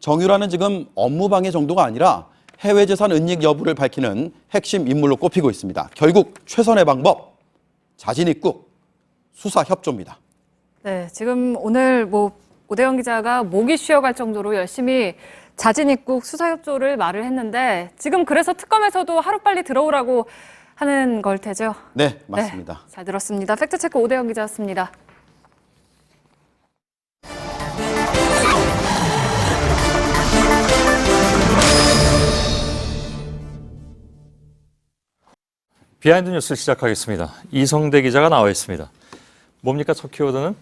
정유라는 지금 업무방해 정도가 아니라 해외 재산 은닉 여부를 밝히는 핵심 인물로 꼽히고 있습니다. 결국 최선의 방법, 자진 입국, 수사 협조입니다. 네, 지금 오늘 오대영 기자가 목이 쉬어갈 정도로 열심히 자진 입국 수사 협조를 말을 했는데 지금 그래서 특검에서도 하루빨리 들어오라고 하는 걸 테죠? 네, 맞습니다. 네, 잘 들었습니다. 팩트체크 오대영 기자였습니다. 비하인드 뉴스 시작하겠습니다. 이성대 기자가 나와 있습니다. 뭡니까 첫 키워드는?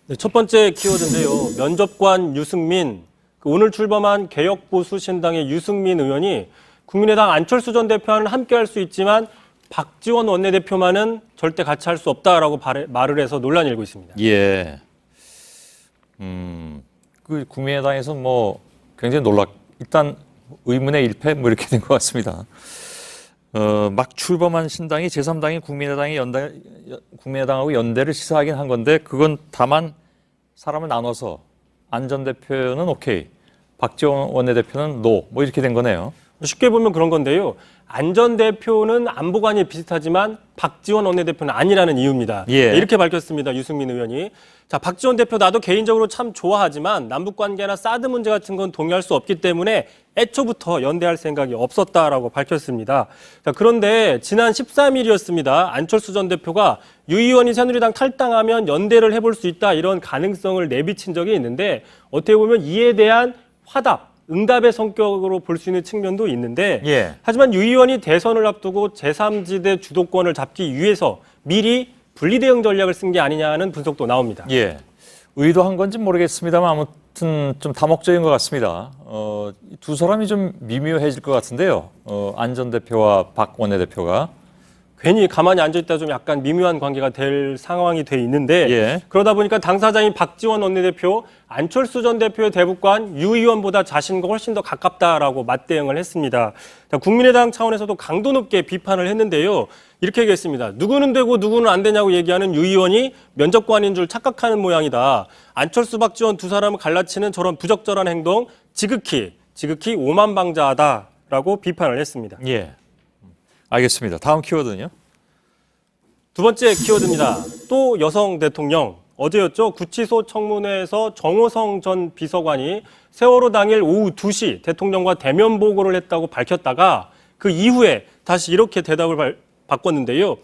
네, 첫 번째 키워드인데요. 면접관 유승민, 오늘 출범한 개혁보수신당의 유승민 의원이 국민의당 안철수 전 대표와는 함께할 수 있지만 박지원 원내대표만은 절대 같이 할 수 없다라고 말을 해서 논란이 일고 있습니다. 예. 그 국민의당에서 굉장히 일단 의문의 일패 이렇게 된 것 같습니다. 막 출범한 신당이 제3당인 국민의당하고 연대를 시사하긴 한 건데 그건 다만 사람을 나눠서 안 전 대표는 오케이, 박지원 원내대표는 노 이렇게 된 거네요. 쉽게 보면 그런 건데요. 안 전 대표는 안보관이 비슷하지만 박지원 원내대표는 아니라는 이유입니다. 예. 네, 이렇게 밝혔습니다. 유승민 의원이. 자, 박지원 대표 나도 개인적으로 참 좋아하지만 남북관계나 사드 문제 같은 건 동의할 수 없기 때문에 애초부터 연대할 생각이 없었다라고 밝혔습니다. 자, 그런데 지난 13일이었습니다. 안철수 전 대표가 유 의원이 새누리당 탈당하면 연대를 해볼 수 있다 이런 가능성을 내비친 적이 있는데 어떻게 보면 이에 대한 응답의 성격으로 볼 수 있는 측면도 있는데 예. 하지만 유 의원이 대선을 앞두고 제3지대 주도권을 잡기 위해서 미리 분리대응 전략을 쓴 게 아니냐는 분석도 나옵니다. 예. 의도한 건지 모르겠습니다만 아무튼 좀 다목적인 것 같습니다. 두 사람이 좀 미묘해질 것 같은데요. 안 전 대표와 박 원내대표가. 괜히 가만히 앉아있다 좀 약간 미묘한 관계가 될 상황이 돼 있는데 예. 그러다 보니까 당사자인 박지원 원내대표, 안철수 전 대표의 대북관 유 의원보다 자신과 훨씬 더 가깝다라고 맞대응을 했습니다. 자, 국민의당 차원에서도 강도 높게 비판을 했는데요. 이렇게 얘기했습니다. 누구는 되고 누구는 안 되냐고 얘기하는 유 의원이 면접관인 줄 착각하는 모양이다. 안철수, 박지원 두 사람을 갈라치는 저런 부적절한 행동 지극히 오만방자하다라고 비판을 했습니다. 예. 알겠습니다. 다음 키워드는요? 두 번째 키워드입니다. 또 여성 대통령. 어제였죠. 구치소 청문회에서 정호성 전 비서관이 세월호 당일 오후 2시 대통령과 대면 보고를 했다고 밝혔다가 그 이후에 다시 이렇게 대답을 바꿨는데요.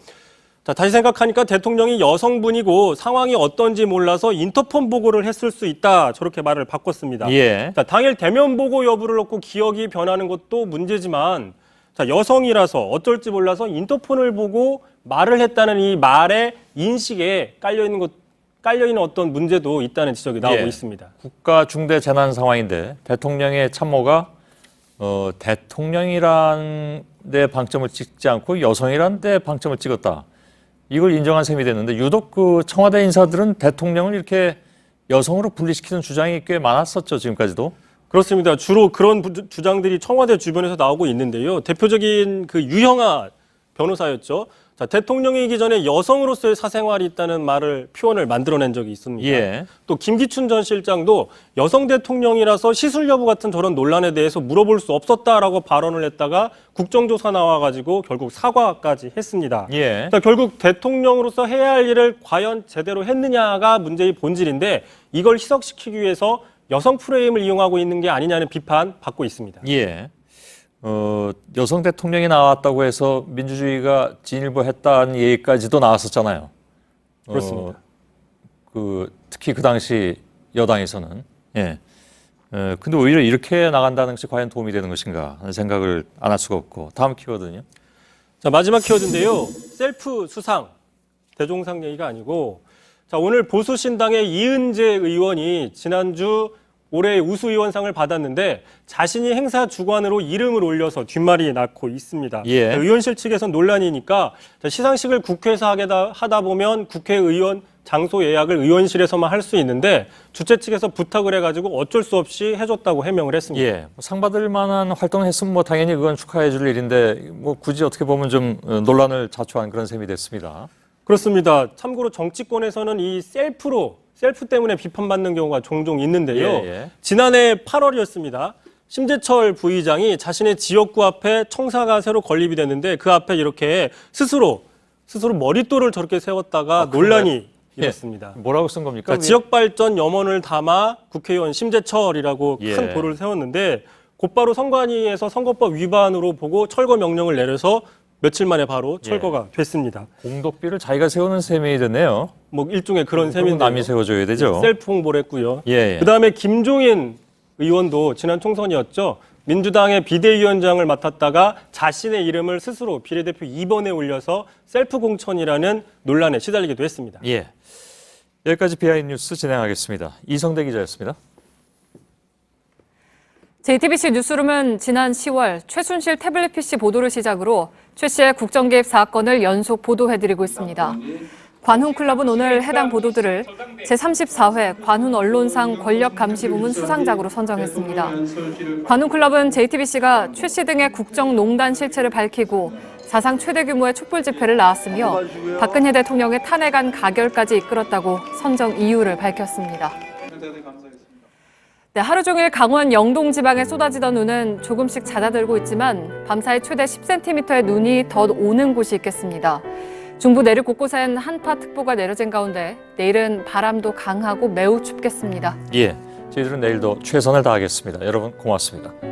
자, 다시 생각하니까 대통령이 여성분이고 상황이 어떤지 몰라서 인터폰 보고를 했을 수 있다. 저렇게 말을 바꿨습니다. 예. 자, 당일 대면 보고 여부를 놓고 기억이 변하는 것도 문제지만 자, 여성이라서 어쩔지 몰라서 인터폰을 보고 말을 했다는 이 말의 인식에 깔려있는 어떤 문제도 있다는 지적이 나오고 있습니다. 국가 중대 재난 상황인데 대통령의 참모가 대통령이란 데 방점을 찍지 않고 여성이란 데 방점을 찍었다. 이걸 인정한 셈이 됐는데 유독 그 청와대 인사들은 대통령을 이렇게 여성으로 분리시키는 주장이 꽤 많았었죠, 지금까지도. 그렇습니다. 주로 그런 주장들이 청와대 주변에서 나오고 있는데요. 대표적인 그 유형아 변호사였죠. 자, 대통령이기 전에 여성으로서의 사생활이 있다는 표현을 만들어낸 적이 있습니다. 예. 또 김기춘 전 실장도 여성 대통령이라서 시술 여부 같은 저런 논란에 대해서 물어볼 수 없었다라고 발언을 했다가 국정조사 나와가지고 결국 사과까지 했습니다. 예. 자, 결국 대통령으로서 해야 할 일을 과연 제대로 했느냐가 문제의 본질인데 이걸 희석시키기 위해서 여성 프레임을 이용하고 있는 게 아니냐는 비판 받고 있습니다. 예. 여성 대통령이 나왔다고 해서 민주주의가 진일보했다는 얘기까지도 나왔었잖아요. 그렇습니다. 특히 그 당시 여당에서는. 예. 근데 오히려 이렇게 나간다는 것이 과연 도움이 되는 것인가 하는 생각을 안 할 수가 없고. 다음 키워드는요? 자, 마지막 키워드인데요. 셀프 수상. 대종상 얘기가 아니고 자, 오늘 보수신당의 이은재 의원이 지난주 올해의 우수의원상을 받았는데 자신이 행사 주관으로 이름을 올려서 뒷말이 낳고 있습니다. 예. 의원실 측에선 논란이니까 시상식을 국회에서 하다 보면 국회의원 장소 예약을 의원실에서만 할 수 있는데 주최 측에서 부탁을 해가지고 어쩔 수 없이 해줬다고 해명을 했습니다. 예, 상 받을 만한 활동을 했으면 뭐 당연히 그건 축하해 줄 일인데 뭐 굳이 어떻게 보면 좀 논란을 자초한 그런 셈이 됐습니다. 그렇습니다. 참고로 정치권에서는 이 셀프 때문에 비판받는 경우가 종종 있는데요. 예. 지난해 8월이었습니다. 심재철 부의장이 자신의 지역구 앞에 청사가 새로 건립이 됐는데 그 앞에 이렇게 스스로 머릿돌을 저렇게 세웠다가 논란이 일었습니다. 뭐라고 쓴 겁니까? 지역발전 염원을 담아 국회의원 심재철이라고 큰 예. 돌을 세웠는데 곧바로 선관위에서 선거법 위반으로 보고 철거 명령을 내려서 며칠 만에 바로 철거가 됐습니다. 공덕비를 자기가 세우는 셈이 됐네요. 뭐 일종의 그런 셈인데 남이 세워줘야 되죠. 셀프 홍보를 했고요. 예. 그다음에 김종인 의원도 지난 총선이었죠. 민주당의 비대위원장을 맡았다가 자신의 이름을 스스로 비례대표 2번에 올려서 셀프 공천이라는 논란에 시달리기도 했습니다. 예. 여기까지 비하인드 뉴스 진행하겠습니다. 이성대 기자였습니다. JTBC 뉴스룸은 지난 10월 최순실 태블릿 PC 보도를 시작으로 최 씨의 국정 개입 사건을 연속 보도해드리고 있습니다. 관훈클럽은 오늘 해당 보도들을 제34회 관훈 언론상 권력감시부문 수상작으로 선정했습니다. 관훈클럽은 JTBC가 최 씨 등의 국정농단 실체를 밝히고 사상 최대 규모의 촛불 집회를 나왔으며 박근혜 대통령의 탄핵안 가결까지 이끌었다고 선정 이유를 밝혔습니다. 네, 하루 종일 강원 영동 지방에 쏟아지던 눈은 조금씩 잦아들고 있지만 밤사이 최대 10cm의 눈이 더 오는 곳이 있겠습니다. 중부 내륙 곳곳엔 한파특보가 내려진 가운데 내일은 바람도 강하고 매우 춥겠습니다. 예, 저희들은 내일도 최선을 다하겠습니다. 여러분 고맙습니다.